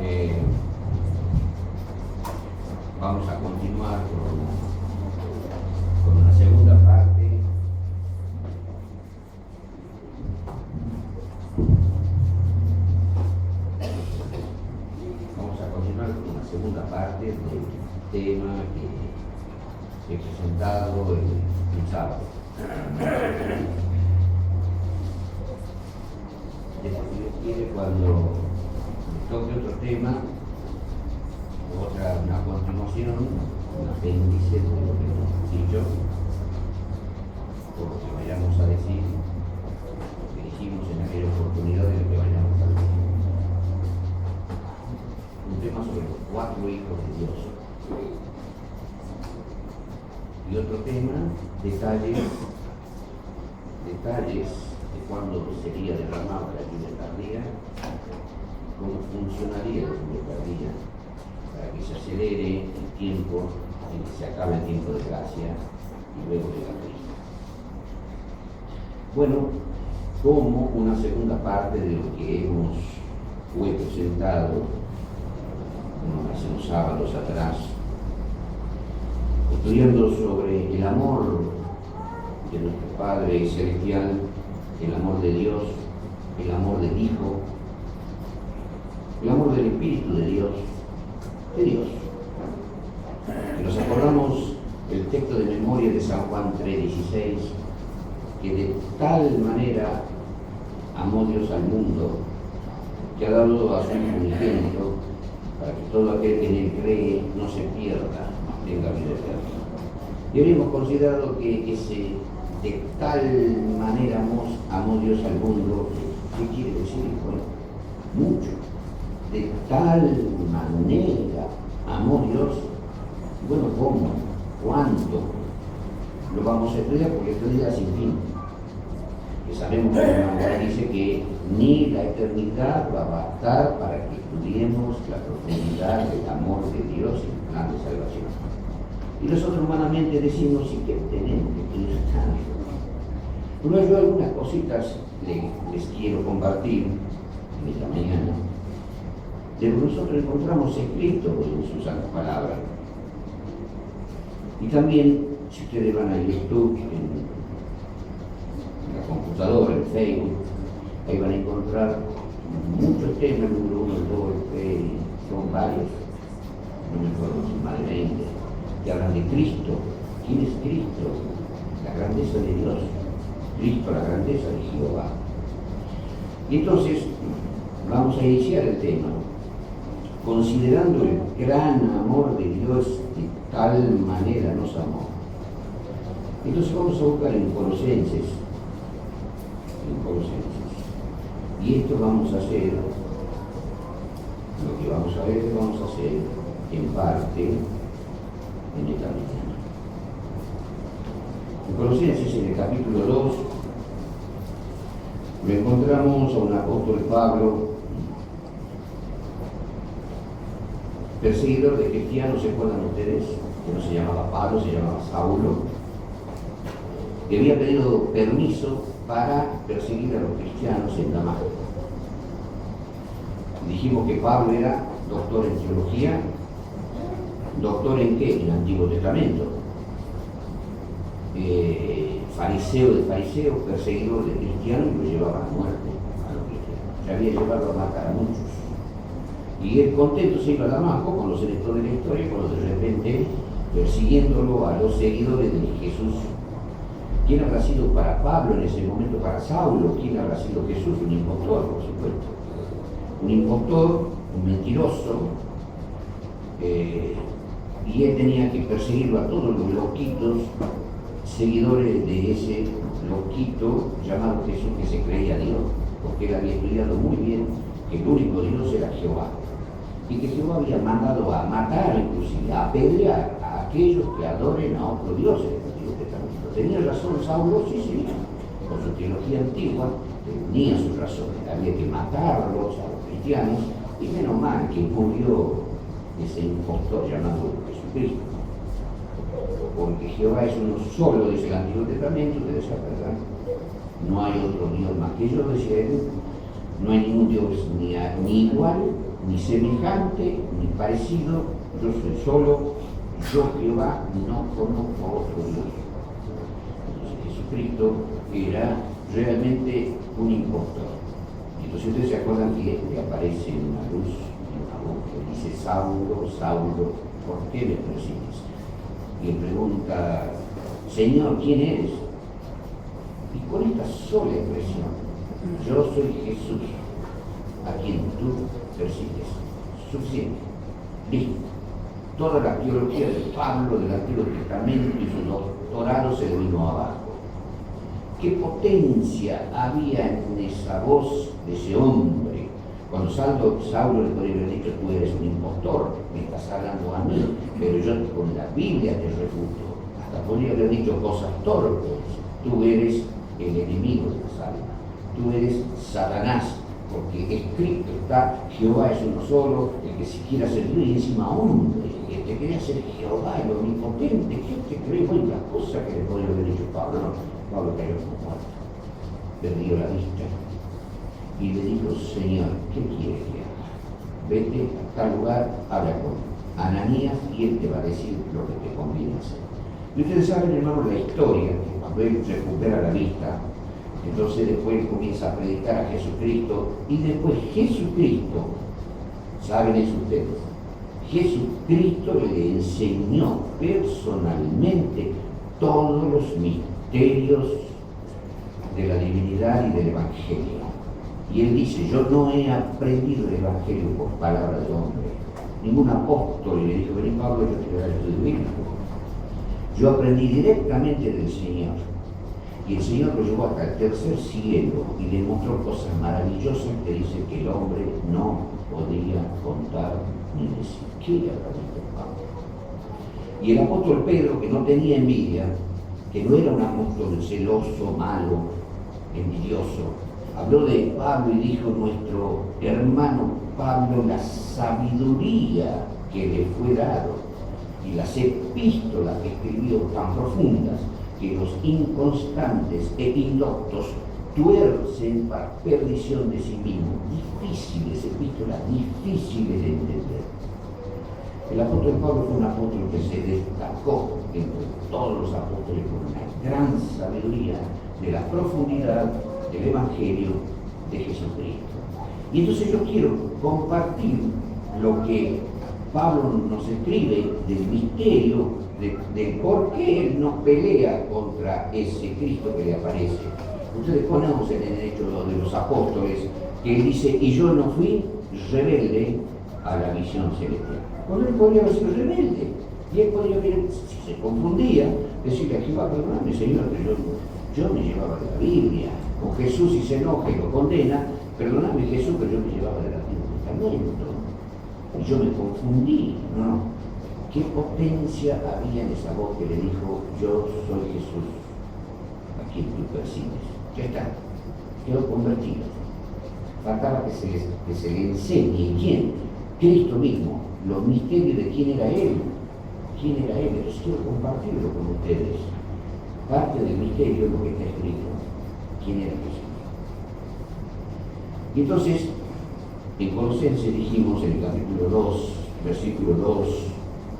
Eh, Vamos a continuar con una segunda parte. Vamos a continuar con una segunda parte del tema que he presentado el sábado. Después, si Dios quiere, cuando toque otro tema, una continuación, un apéndice de lo que hemos dicho, por lo que vayamos a decir, lo que dijimos en aquella oportunidad de lo que vayamos a decir. Un tema sobre los 4 hijos de Dios. Y otro tema, detalles de cuándo sería derramado la lluvia tardía, cómo funcionaría la lluvia tardía, para que se acelere el tiempo en que se acabe el tiempo de gracia y luego llega Cristo. Bueno, como una segunda parte de lo que hemos presentado hace unos sábados atrás, estudiando sobre el amor de nuestro Padre Celestial, el amor de Dios, el amor del Hijo, el amor del Espíritu de Dios. Y nos acordamos el texto de memoria de San Juan 3:16, que de tal manera amó Dios al mundo, que ha dado a su Hijo unigénito, para que todo aquel que en él cree no se pierda, mas tenga vida eterna. Y hoy hemos considerado que ese de tal manera amó Dios al mundo, ¿qué quiere decir? Bueno, mucho. De tal manera amó Dios. Bueno, ¿cómo? ¿Cuánto? Lo vamos a estudiar porque estudia sin fin. Que sabemos que la Biblia dice que ni la eternidad va a bastar para que estudiemos la profundidad del amor de Dios y el plan de salvación. Y nosotros humanamente decimos, ¿y qué tenemos que estudiar tanto? Bueno, yo algunas cositas les quiero compartir en esta mañana. De lo que nosotros encontramos escrito en sus santas palabras. Y también, si ustedes van a YouTube, en la computadora, en Facebook, ahí van a encontrar muchos temas, el número 1, el 2, el 3, son varios, no me acuerdo si más de 20, que hablan de Cristo. ¿Quién es Cristo? La grandeza de Dios. Cristo, la grandeza de Jehová. Y entonces, vamos a iniciar el tema. Considerando el gran amor de Dios, de tal manera nos amó. Entonces vamos a buscar en Colosenses. Y esto vamos a hacer, lo que vamos a ver, vamos a hacer en parte en esta mañana. En Colosenses, en el capítulo 2, lo encontramos a un apóstol Pablo, perseguidor de cristianos. ¿Se acuerdan ustedes? Que no se llamaba Pablo, se llamaba Saulo, que había pedido permiso para perseguir a los cristianos en Damasco. Dijimos que Pablo era doctor en teología. ¿Doctor en qué? En el Antiguo Testamento. Fariseo de fariseos, perseguidor de cristianos, y lo llevaba a muerte a los cristianos. Se había llevado a matar a muchos. Y él contento se iba a Damasco con los electores de la historia, cuando de repente, persiguiéndolo a los seguidores de Jesús. ¿Quién habrá sido para Pablo en ese momento, para Saulo? ¿Quién habrá sido Jesús? Un impostor, por supuesto. Un impostor, un mentiroso, y él tenía que perseguirlo a todos los loquitos, seguidores de ese loquito llamado Jesús, que se creía Dios, porque él había estudiado muy bien que el único Dios era Jehová. Y que Jehová había mandado a matar, inclusive a apedrear a aquellos que adoren a otro Dios en el Antiguo Testamento. ¿Tenía razón Saulo? Sí, sí, con su teología antigua tenía sus razones. Había que matarlos a los cristianos, y menos mal que murió ese impostor llamado Jesucristo. Porque Jehová es uno solo, dice el Antiguo Testamento, ustedes saben, ¿verdad? No hay otro Dios más que yo, decía él. No hay ningún Dios ni igual ni semejante, ni parecido, yo soy solo, yo Jehová, no conozco otro Dios. Entonces Jesucristo era realmente un impostor. Entonces ustedes se acuerdan que le aparece una luz en una voz que dice: Saulo, Saulo, ¿por qué me persigues? Y le pregunta: Señor, ¿quién eres? Y con esta sola expresión: yo soy Jesús, a quien tú persigues. Suficiente. Listo. Toda la teología de Pablo del Antiguo Testamento y su doctorado se le vino abajo. ¿Qué potencia había en esa voz de ese hombre? Cuando Saulo le podría haber dicho: tú eres un impostor, me estás hablando a mí, pero yo con la Biblia te refuto. Hasta podría haber dicho cosas torpes: tú eres el enemigo de las almas, tú eres Satanás, porque escrito está: Jehová es uno solo, el que siquiera se dio, y encima hombre, el que quería ser Jehová, el omnipotente. ¿Qué te crees? Bueno, las cosas que le podría haber dicho Pablo, no. Pablo cayó como muerto, perdió la vista y le dijo: Señor, ¿qué quieres que haga? Vete a tal lugar, habla con Ananías y él te va a decir lo que te conviene hacer. Y ustedes saben, hermanos, la historia, que cuando él recupera la vista, entonces después comienza a predicar a Jesucristo, y después Jesucristo, ¿saben eso ustedes? Jesucristo le enseñó personalmente todos los misterios de la divinidad y del Evangelio. Y él dice: yo no he aprendido el Evangelio por palabra de hombre. Ningún apóstol le dijo: vení Pablo, yo te voy a dar el estudio bíblico. Yo aprendí directamente del Señor. Y el Señor lo llevó hasta el tercer cielo y le mostró cosas maravillosas que dice que el hombre no podía contar ni de siquiera la vista de Pablo. Y el apóstol Pedro, que no tenía envidia, que no era un apóstol celoso, malo, envidioso, habló de Pablo y dijo: nuestro hermano Pablo, la sabiduría que le fue dado y las epístolas que escribió tan profundas, que los inconstantes e indoctos tuercen para perdición de sí mismos. Difíciles epístolas, difíciles de entender. El apóstol Pablo fue un apóstol que se destacó entre todos los apóstoles por una gran sabiduría de la profundidad del Evangelio de Jesucristo. Y entonces yo quiero compartir lo que Pablo nos escribe del misterio de por qué él no pelea contra ese Cristo que le aparece. Ustedes ponemos en el Hecho de los Apóstoles que él dice: y yo no fui rebelde a la visión celestial. Cuando él podría haber sido rebelde, y él podría haber, si se confundía, decirle a Jehová: perdóname, Señor, que yo me llevaba de la Biblia. O Jesús, si se enoja y lo condena: perdóname, Jesús, que yo me llevaba del Antiguo Testamento y yo me confundí. No. ¿Qué potencia había en esa voz que le dijo: yo soy Jesús, a quien tú persigues? Ya está, quedó convertido. Faltaba que se le enseñe quién, Cristo mismo, los misterios de quién era Él. ¿Quién era Él? Entonces quiero compartirlo con ustedes. Parte del misterio es lo que está escrito: quién era Jesús. Y entonces, en Colosenses dijimos, en el capítulo 2, versículos 2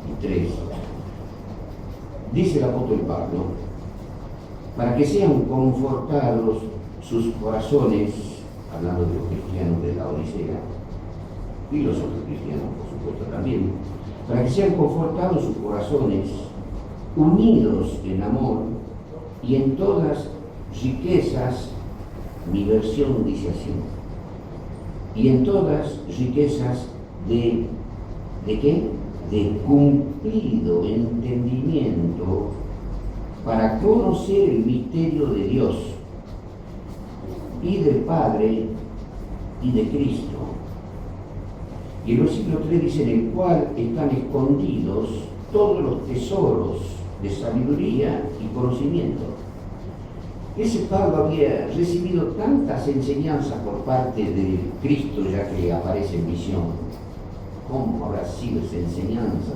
y 3, dice el apóstol Pablo: para que sean confortados sus corazones, hablando de los cristianos de la Odisea, y los otros cristianos, por supuesto, también, para que sean confortados sus corazones, unidos en amor y en todas riquezas, mi versión dice así, y en todas riquezas ¿de qué? De cumplido entendimiento, para conocer el misterio de Dios y del Padre y de Cristo. Y el versículo 3 dice: en el cual están escondidos todos los tesoros de sabiduría y conocimiento. Ese Pablo había recibido tantas enseñanzas por parte de Cristo, ya que aparece en visión. ¿Cómo habrá sido esa enseñanza?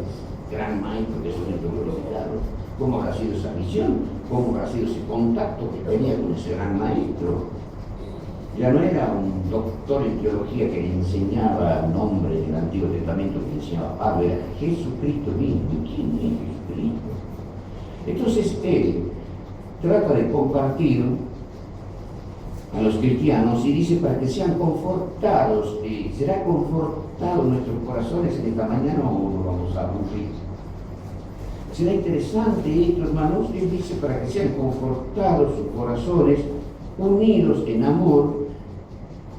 Gran maestro Jesucristo glorificado. ¿Cómo habrá sido esa visión? ¿Cómo habrá sido ese contacto que tenía con ese gran maestro? Ya no era un doctor en teología que le enseñaba nombres del Antiguo Testamento que le enseñaba Pablo, era Jesucristo mismo. ¿Y quién es Jesucristo? Entonces él trata de compartir a los cristianos y dice para que sean confortados. ¿Será confortado nuestros corazones en esta mañana o nos vamos a aburrir? Será interesante esto, hermanos. Él dice para que sean confortados sus corazones, unidos en amor,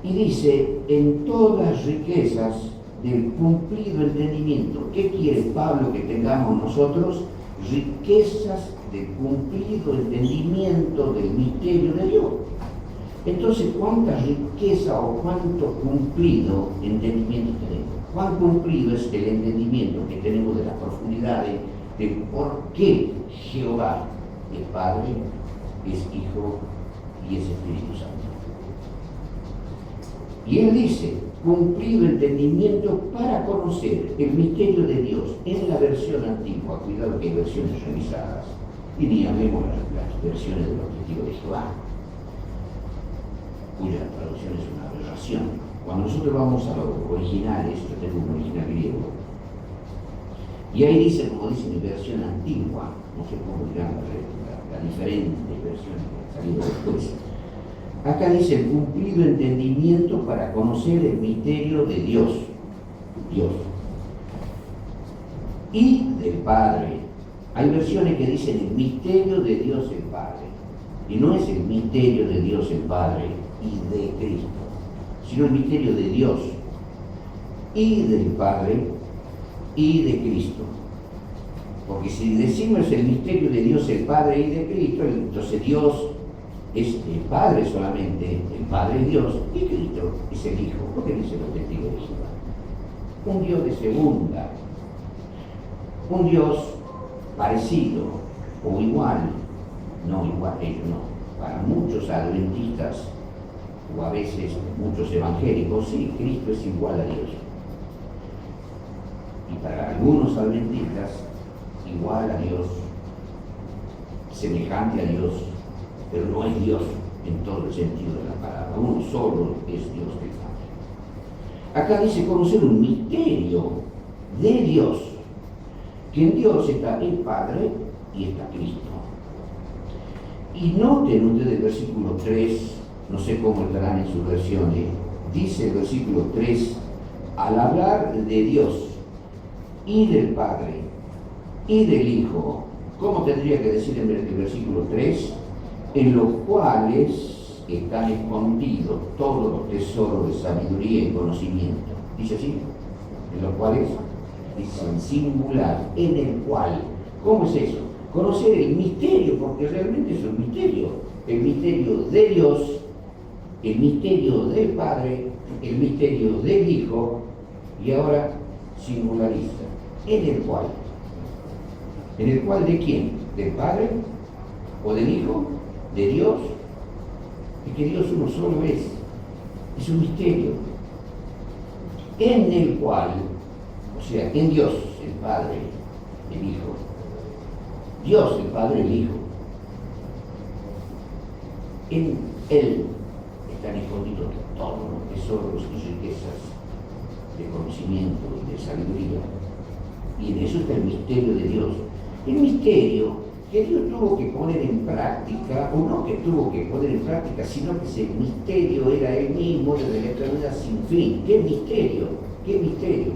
y dice en todas riquezas del cumplido entendimiento. ¿Qué quiere Pablo que tengamos nosotros? Riquezas del cumplido entendimiento del misterio de Dios. Entonces, ¿cuánta riqueza o cuánto cumplido entendimiento tenemos? ¿Cuán cumplido es el entendimiento que tenemos de las profundidades de por qué Jehová es Padre, es Hijo y es Espíritu Santo? Y él dice, cumplido entendimiento para conocer el misterio de Dios en la versión antigua. Cuidado que hay versiones revisadas, y ni hablemos las versiones de los testigos de Jehová, cuya traducción es una aberración. Cuando nosotros vamos a los originales, yo tengo un original griego, y ahí dice, como dice mi versión antigua, no sé cómo dirán la diferente versión que ha salido después. Acá dice el cumplido entendimiento para conocer el misterio de Dios, Dios, y del Padre. Hay versiones que dicen el misterio de Dios el Padre, y no es el misterio de Dios el Padre y de Cristo, sino el misterio de Dios y del Padre y de Cristo. Porque si decimos el misterio de Dios el Padre y de Cristo, entonces Dios es el Padre solamente, el Padre es Dios, y Cristo es el Hijo. ¿Por qué dicen los testigos de Jehová? Un Dios de segunda, un Dios parecido o igual, no igual, ellos no. Para muchos adventistas o a veces muchos evangélicos, sí, Cristo es igual a Dios. Y para algunos adventistas, igual a Dios, semejante a Dios, pero no es Dios en todo el sentido de la palabra. Uno solo es Dios del Padre. Acá dice conocer un misterio de Dios, que en Dios está el Padre y está Cristo. Y noten ustedes el versículo 3, no sé cómo estarán en sus versiones, dice el versículo 3, al hablar de Dios y del Padre y del Hijo, ¿cómo tendría que decir en el versículo 3? En los cuales están escondidos todos los tesoros de sabiduría y conocimiento. Dice así, en los cuales, dice en singular, en el cual. ¿Cómo es eso? Conocer el misterio, porque realmente es un misterio. El misterio de Dios, el misterio del Padre, el misterio del Hijo, y ahora singulariza. En el cual. ¿En el cual de quién? ¿Del Padre o del Hijo? ¿De Dios? Es que Dios uno solo es un misterio. En el cual, o sea, en Dios, el Padre, el Hijo. Dios, el Padre, el Hijo. En Él están escondidos todos los tesoros y riquezas de conocimiento y de sabiduría. Y en eso está el misterio de Dios. El misterio que Dios tuvo que poner en práctica, o no que tuvo que poner en práctica, sino que ese misterio era Él mismo desde la eternidad sin fin. ¿Qué misterio? ¿Qué misterio?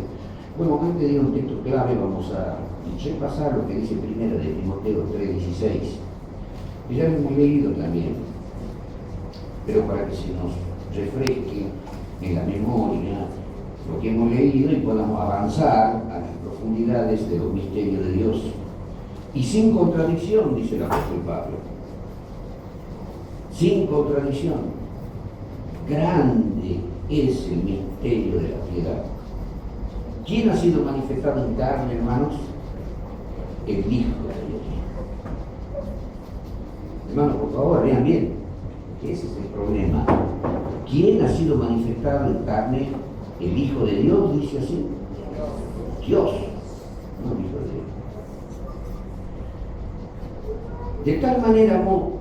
Bueno, antes de ir a un texto clave, vamos a repasar lo que dice primero de Timoteo 3:16, que ya lo hemos leído también, pero para que se nos refresque en la memoria lo que hemos leído y podamos avanzar a las profundidades de los misterios de Dios. Y sin contradicción, dice el apóstol Pablo, sin contradicción, grande es el misterio de la piedad. ¿Quién ha sido manifestado en carne, hermanos? El Hijo de Dios. Hermanos, por favor, vean bien, que ese es el problema. ¿Quién ha sido manifestado en carne? El Hijo de Dios, dice así. Dios, no el Hijo de Dios. De tal manera amó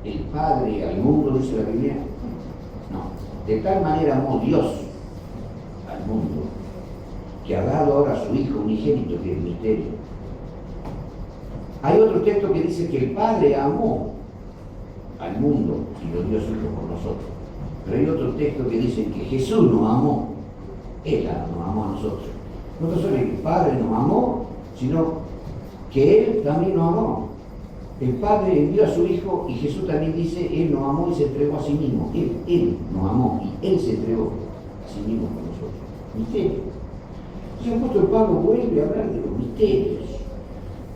el Padre al mundo, dice la Biblia. No. De tal manera amó Dios al mundo, que ha dado ahora a su Hijo unigénito, que es el misterio. Hay otro texto que dice que el Padre amó al mundo y lo dio a su Hijo por nosotros. Pero hay otro texto que dice que Jesús nos amó, Él nos amó a nosotros. No solo que el Padre nos amó, sino que Él también nos amó. El Padre envió a su Hijo y Jesús también dice, Él nos amó y se entregó a sí mismo. Él nos amó y Él se entregó a sí mismo por nosotros. Misterio. Entonces el apóstol Pablo vuelve a hablar de los misterios.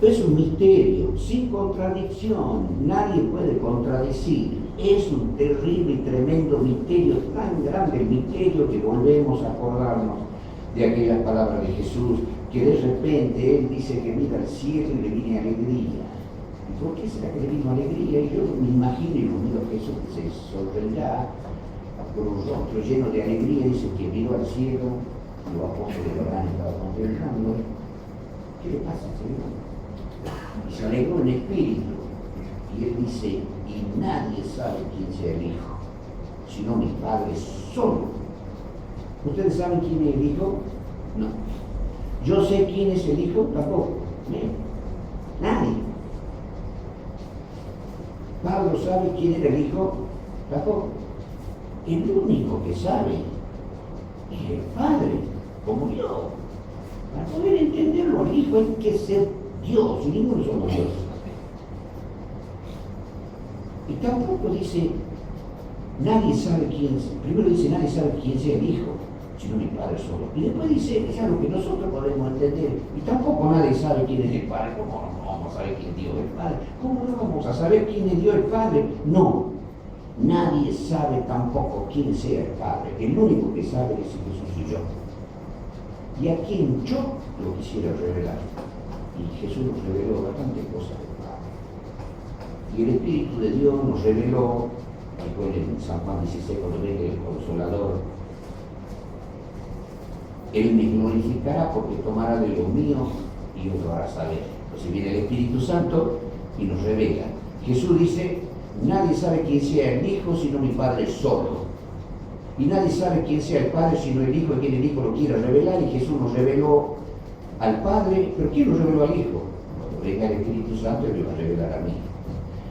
Es un misterio, sin contradicción, nadie puede contradecir. Es un terrible y tremendo misterio, tan grande el misterio que volvemos a acordarnos de aquellas palabras de Jesús, que de repente Él dice que mira al cielo y le viene alegría. ¿Y por qué será que le vino alegría? Y yo me imagino y lo miro a Jesús que se sorprenderá con un rostro lleno de alegría, dice que miró al cielo, y los apóstoles lo habrán estado contemplando. ¿Qué le pasa, Señor? Y se alegró en espíritu. Y Él dice, y nadie sabe quién sea el Hijo, sino mi Padre solo. ¿Ustedes saben quién es el Hijo? No. ¿Yo sé quién es el Hijo? Tampoco. Bien. Nadie. ¿Pablo sabe quién era el Hijo? Tampoco. El único que sabe es el Padre, como yo. Para poder entenderlo, el Hijo hay que ser Dios, y ninguno somos Dios. Y tampoco dice, nadie sabe quién es. Primero dice, nadie sabe quién sea el Hijo, sino mi Padre solo. Y después dice, es algo que nosotros podemos entender. Y tampoco nadie sabe quién es el Padre. ¿Cómo no vamos a saber quién es Dios el Padre? ¿Cómo no vamos a saber quién es Dios el Padre? No. Nadie sabe tampoco quién sea el Padre. El único que sabe es Jesús y yo. Y a quien yo lo quisiera revelar. Y Jesús nos reveló bastantes cosas del Padre. Y el Espíritu de Dios nos reveló, recuerden en San Juan 16, cuando venga el Consolador, Él me glorificará porque tomará de lo mío y os lo hará saber. Entonces viene el Espíritu Santo y nos revela. Jesús dice, nadie sabe quién sea el Hijo sino mi Padre solo. Y nadie sabe quién sea el Padre sino el Hijo, a quien el Hijo lo quiera revelar. Y Jesús nos reveló al Padre, pero ¿quién nos reveló al Hijo? Cuando venga el Espíritu Santo, Él me va a revelar a mí.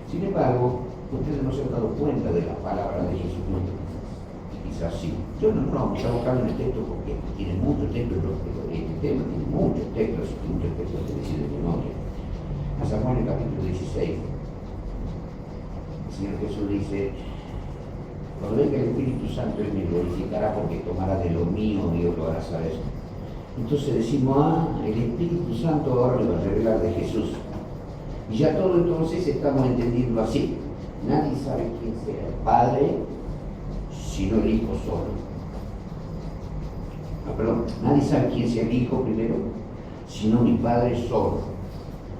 Sin embargo, ustedes no se han dado cuenta de la palabra de Jesucristo. Quizás sí. Yo no vamos a buscar en el texto porque tiene muchos textos, este tema tiene muchos textos que decir de memoria. A San Juan, el capítulo 16, el Señor Jesús dice, cuando venga el Espíritu Santo, Él me glorificará porque tomará de lo mío y os lo hará saber. Entonces decimos, el Espíritu Santo ahora me va a revelar de Jesús. Y ya todo entonces estamos entendiendo así. Nadie sabe quién sea el Padre, sino el Hijo solo. No, perdón, nadie sabe quién sea el Hijo primero, sino mi Padre solo.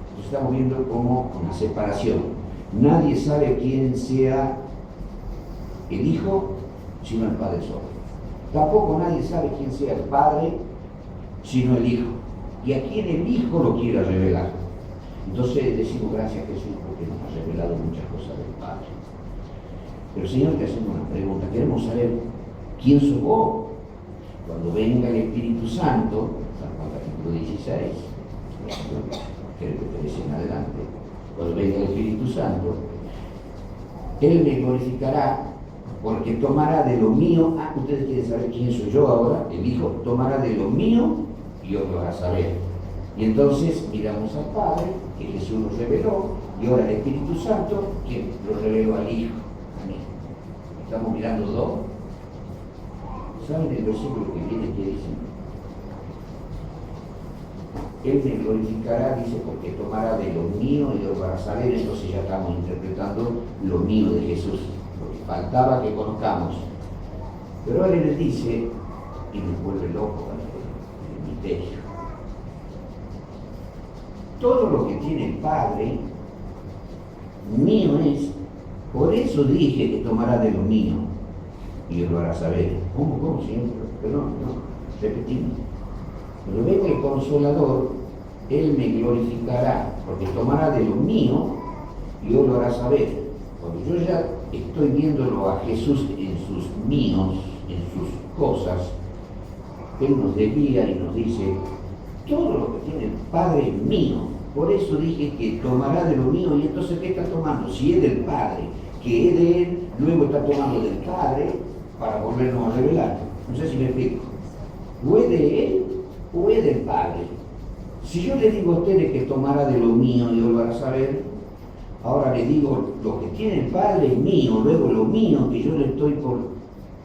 Entonces estamos viendo como una separación. Nadie sabe quién sea el Hijo, sino el Padre solo. Tampoco nadie sabe quién sea el Padre, sino el Hijo. Y a quien el Hijo lo quiera revelar. Entonces decimos gracias a Jesús porque nos ha revelado muchas cosas del Padre. Pero Señor, te hacemos una pregunta. Queremos saber quién sos vos. Cuando venga el Espíritu Santo, San Juan capítulo 16, creo que te dicen adelante, cuando venga el Espíritu Santo, Él me glorificará porque tomará de lo mío. Ustedes quieren saber quién soy yo ahora. El Hijo tomará de lo mío y os lo hará saber. Y entonces miramos al Padre, que Jesús nos reveló, y ahora el Espíritu Santo, que lo reveló al Hijo. Amén. Estamos mirando dos. ¿Saben el versículo que viene que dice? Él me glorificará, dice, porque tomará de lo mío y lo hará saber. Entonces ya estamos interpretando lo mío de Jesús, lo que faltaba que conozcamos. Pero ahora Él dice, y nos vuelve loco el misterio. Todo lo que tiene el Padre, mío es. Por eso dije que tomará de lo mío y lo hará saber. ¿Cómo siempre? Pero no, repetimos. Cuando venga el Consolador, Él me glorificará, porque tomará de lo mío y yo lo hará saber. Cuando yo ya estoy viéndolo a Jesús en sus míos, en sus cosas, Él nos desvía y nos dice, todo lo que tiene el Padre es mío. Por eso dije que tomará de lo mío. Y entonces, ¿qué está tomando? Si es del Padre, que es de Él, luego está tomando del Padre para volvernos a revelar. No sé si me explico. O es de Él o es del Padre. Si yo le digo a ustedes que tomará de lo mío y lo van a saber, ahora les digo, lo que tiene el Padre es mío, luego lo mío que yo le estoy por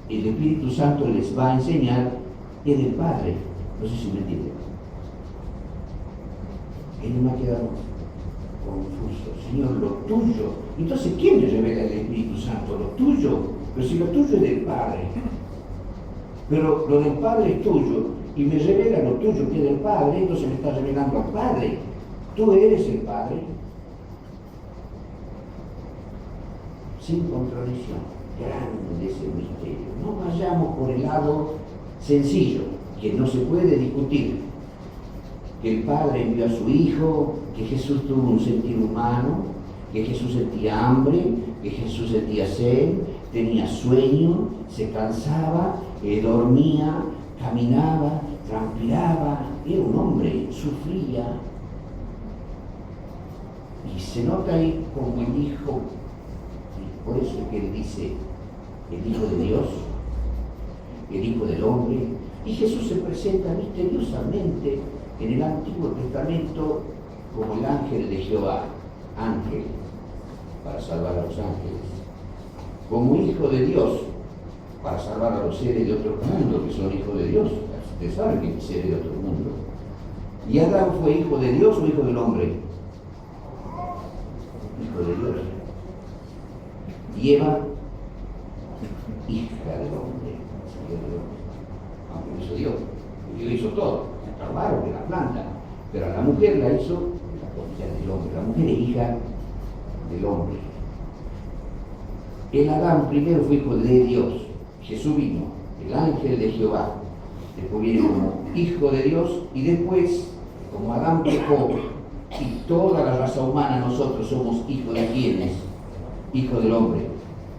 el Espíritu Santo les va a enseñar es del Padre. No sé si me entienden. Él me ha quedado confuso. Señor, lo tuyo. Entonces, ¿quién me revela el Espíritu Santo? Lo tuyo. Pero si lo tuyo es del Padre. Pero lo del Padre es tuyo y me revela lo tuyo que es del Padre, entonces me está revelando al Padre. Tú eres el Padre. Sin contradicción. Grande es el misterio. No vayamos por el lado sencillo, que no se puede discutir. Que el Padre envió a su Hijo, que Jesús tuvo un sentir humano, que Jesús sentía hambre, que Jesús sentía sed, tenía sueño, se cansaba, dormía, caminaba, transpiraba, era un hombre, sufría. Y se nota ahí como el Hijo, y por eso es que él dice, el Hijo de Dios, el Hijo del Hombre, y Jesús se presenta misteriosamente en el Antiguo Testamento como el ángel de Jehová, ángel, para salvar a los ángeles, como hijo de Dios, para salvar a los seres de otro mundo que son hijos de Dios. Ustedes saben que es seres de otro mundo. ¿Y Adán fue hijo de Dios o hijo del hombre? Hijo de Dios. Y Eva, hija del hombre, aunque lo hizo Dios, porque Dios hizo todo, el árbol, la planta, pero a la mujer la hizo la costilla del hombre. La mujer es hija del hombre. El Adán primero fue hijo de Dios, Jesús vino, el ángel de Jehová, después viene como hijo de Dios y después, como Adán pecó y toda la raza humana, nosotros somos hijos de quienes, hijo del hombre,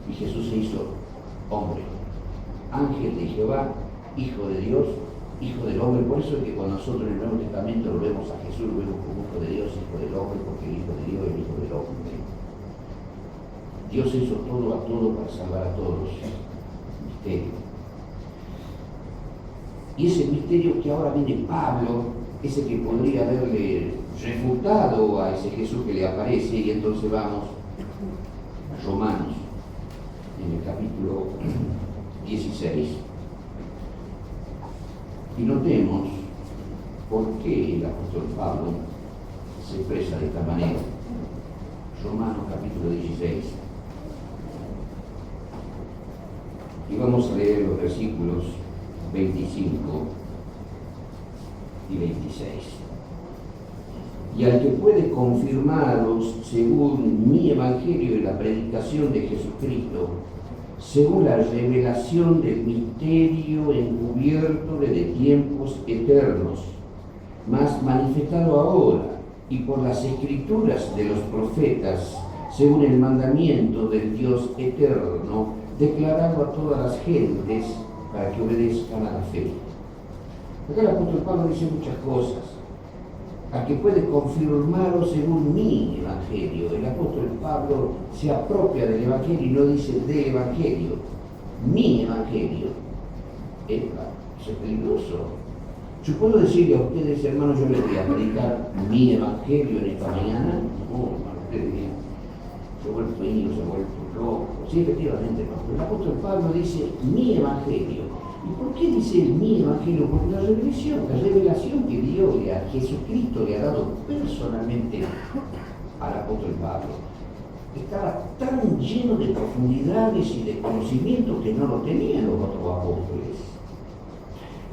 y Jesús se hizo hombre, ángel de Jehová, hijo de Dios, hijo del hombre. Por eso es que cuando nosotros en el Nuevo Testamento lo vemos a Jesús, lo vemos como hijo de Dios, hijo del hombre, porque el hijo de Dios es el hijo del hombre. Dios hizo todo a todo para salvar a todos. Misterio. Y ese misterio que ahora viene Pablo, ese que podría haberle refutado a ese Jesús que le aparece, y entonces vamos a Romanos, en el capítulo 16. Y notemos por qué el apóstol Pablo se expresa de esta manera. Romanos capítulo 16. Y vamos a leer los versículos 25 y 26. Y al que puede confirmaros según mi evangelio y la predicación de Jesucristo, según la revelación del misterio encubierto desde tiempos eternos, mas manifestado ahora y por las escrituras de los profetas, según el mandamiento del Dios eterno, declarado a todas las gentes para que obedezcan a la fe. Acá el apóstol Pablo dice muchas cosas. Al que puede confirmaros según mi evangelio. El apóstol Pablo se apropia del evangelio y no dice del evangelio. Mi evangelio. Eso es peligroso. Yo puedo decirle a ustedes, hermanos, yo les voy a predicar mi evangelio en esta mañana. No, hermano, ustedes dirán, se ha vuelto niño, se ha vuelto loco. Sí, efectivamente, no. Pero el apóstol Pablo dice mi evangelio. ¿Y por qué dice el mi evangelio? Porque la revelación que Dios a Jesucristo le ha dado personalmente al apóstol Pablo estaba tan lleno de profundidades y de conocimiento que no lo tenían los otros apóstoles.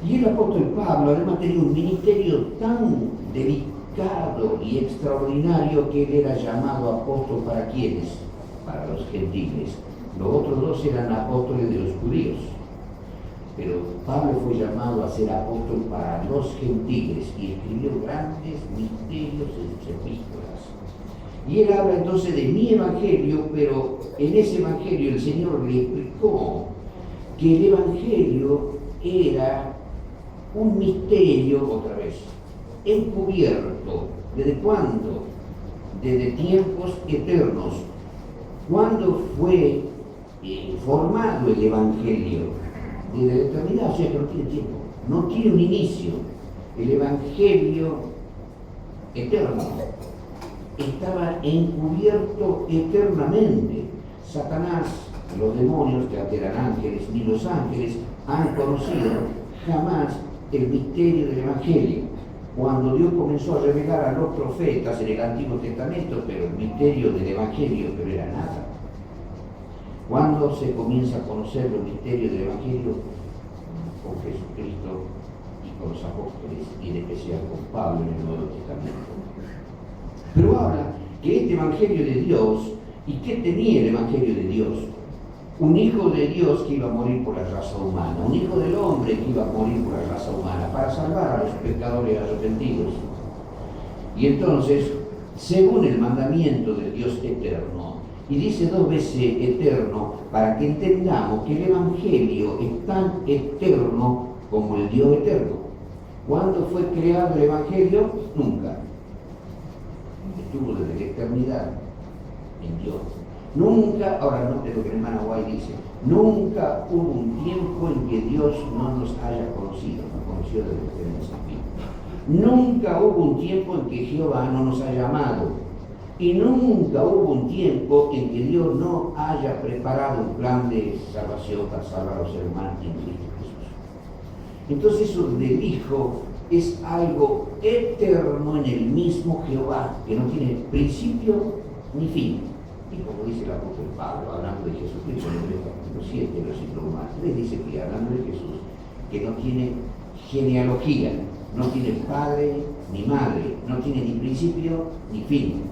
Y el apóstol Pablo además tenía un ministerio tan delicado y extraordinario que él era llamado apóstol para ¿quiénes? Para los gentiles. Los otros dos eran apóstoles de los judíos. Pero Pablo fue llamado a ser apóstol para los gentiles y escribió grandes misterios en sus epístolas. Y él habla entonces de mi evangelio, pero en ese evangelio el Señor le explicó que el Evangelio era un misterio, otra vez, encubierto. ¿Desde cuándo? Desde tiempos eternos. ¿Cuándo fue formado el Evangelio? Desde la eternidad, o sea que no tiene tiempo, no tiene un inicio. El Evangelio eterno estaba encubierto eternamente. Satanás, los demonios, que antes eran ángeles, ni los ángeles han conocido jamás el misterio del Evangelio. Cuando Dios comenzó a revelar a los profetas en el Antiguo Testamento, pero el misterio del Evangelio no era nada. Cuando se comienza a conocer los misterios del Evangelio, con Jesucristo y con los apóstoles, y en especial con Pablo en el Nuevo Testamento. Pero habla que este Evangelio de Dios, ¿y qué tenía el Evangelio de Dios? Un hijo de Dios que iba a morir por la raza humana, un hijo del hombre que iba a morir por la raza humana, para salvar a los pecadores arrepentidos. Y entonces, según el mandamiento del Dios eterno, y dice 2 veces eterno, para que entendamos que el Evangelio es tan eterno como el Dios eterno. ¿Cuándo fue creado el Evangelio? Nunca. Estuvo desde la eternidad en Dios. Nunca, ahora note lo que la hermana Guay dice, nunca hubo un tiempo en que Dios no nos haya conocido, nos conoció desde el principio. Nunca hubo un tiempo en que Jehová no nos haya amado. Y nunca hubo un tiempo en que Dios no haya preparado un plan de salvación para salvar a los hermanos en Cristo Jesús. Entonces eso del Hijo es algo eterno en el mismo Jehová, que no tiene principio ni fin. Y como dice el apóstol Pablo, hablando de Jesucristo en el capítulo 7, versículo 3, dice que hablando de Jesús, que no tiene genealogía, no tiene padre ni madre, no tiene ni principio ni fin.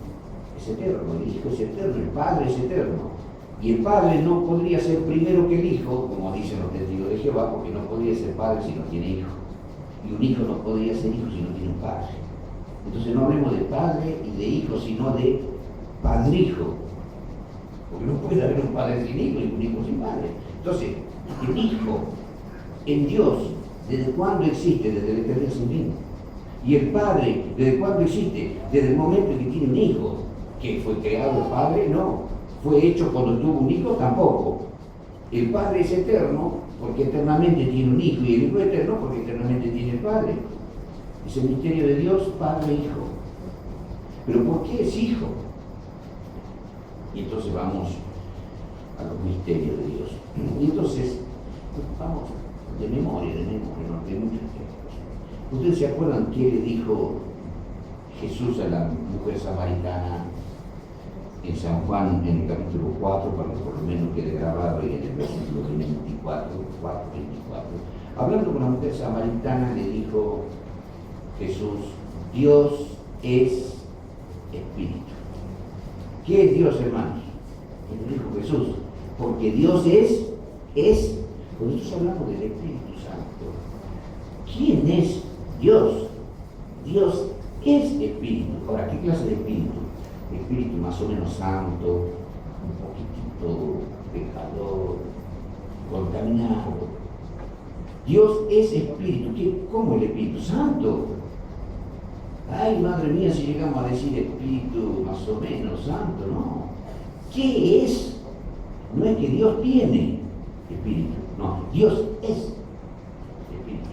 Es eterno, el Hijo es eterno, el Padre es eterno. Y el Padre no podría ser primero que el Hijo, como dicen los testigos de Jehová, porque no podría ser Padre si no tiene Hijo. Y un Hijo no podría ser Hijo si no tiene un Padre. Entonces no hablemos de Padre y de Hijo, sino de Padrijo. Porque no puede haber un Padre sin Hijo y un Hijo sin Padre. Entonces, el Hijo en Dios, ¿desde cuándo existe? Desde la eternidad sin fin. Y el Padre, ¿desde cuándo existe? Desde el momento en que tiene un Hijo. ¿Que fue creado el Padre? No. ¿Fue hecho cuando tuvo un Hijo? Tampoco. El Padre es eterno porque eternamente tiene un Hijo, y el Hijo es eterno porque eternamente tiene el Padre. Es el misterio de Dios, Padre e Hijo. ¿Pero por qué es Hijo? Y entonces vamos a los misterios de Dios. Y entonces, vamos de memoria, no de muchas cosas. ¿Ustedes se acuerdan qué le dijo Jesús a la mujer samaritana en San Juan, en el capítulo 4, para que por lo menos quede grabado en el versículo 24, hablando con la mujer samaritana, le dijo Jesús: Dios es Espíritu. ¿Qué es Dios, hermanos? Y le dijo Jesús, porque Dios es, nosotros hablamos del Espíritu Santo. ¿Quién es Dios? Dios es Espíritu. Ahora, ¿qué clase de Espíritu? Espíritu más o menos santo, un poquitito pecador, contaminado. Dios es Espíritu. ¿Cómo el Espíritu Santo? Ay, madre mía, si llegamos a decir Espíritu más o menos santo, no. ¿Qué es? No es que Dios tiene Espíritu, no, Dios es Espíritu.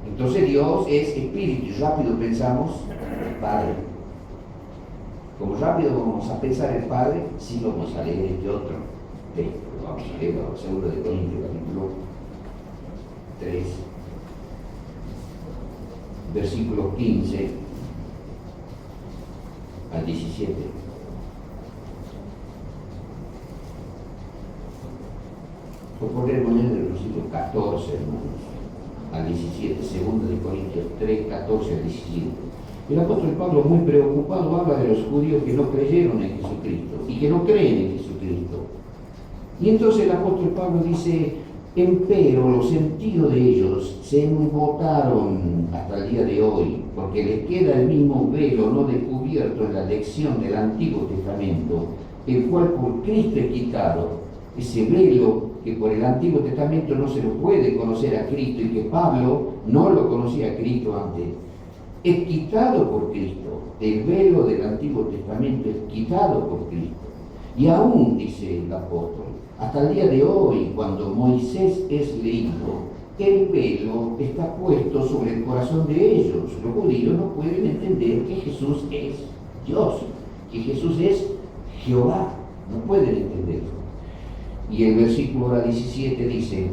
Entonces Dios es Espíritu, y rápido pensamos Padre. Como rápido vamos a pensar el Padre, sí vamos a leer este otro texto. Vamos a leer el segundo de Corintios, capítulo 3, versículos 15 al 17. O podemos leer del versículo 14, hermanos, al 17, segundo de Corintios 3, 14 al 17. El apóstol Pablo, muy preocupado, habla de los judíos que no creyeron en Jesucristo y que no creen en Jesucristo. Y entonces el apóstol Pablo dice: empero los sentidos de ellos se embotaron hasta el día de hoy, porque les queda el mismo velo no descubierto en la lección del Antiguo Testamento, el cual por Cristo es quitado, ese velo que por el Antiguo Testamento no se lo puede conocer a Cristo y que Pablo no lo conocía a Cristo antes, es quitado por Cristo. El velo del Antiguo Testamento es quitado por Cristo. Y aún, dice el apóstol, hasta el día de hoy, cuando Moisés es leído, el velo está puesto sobre el corazón de ellos. Los judíos no pueden entender que Jesús es Dios, que Jesús es Jehová. No pueden entenderlo. Y el versículo 17 dice,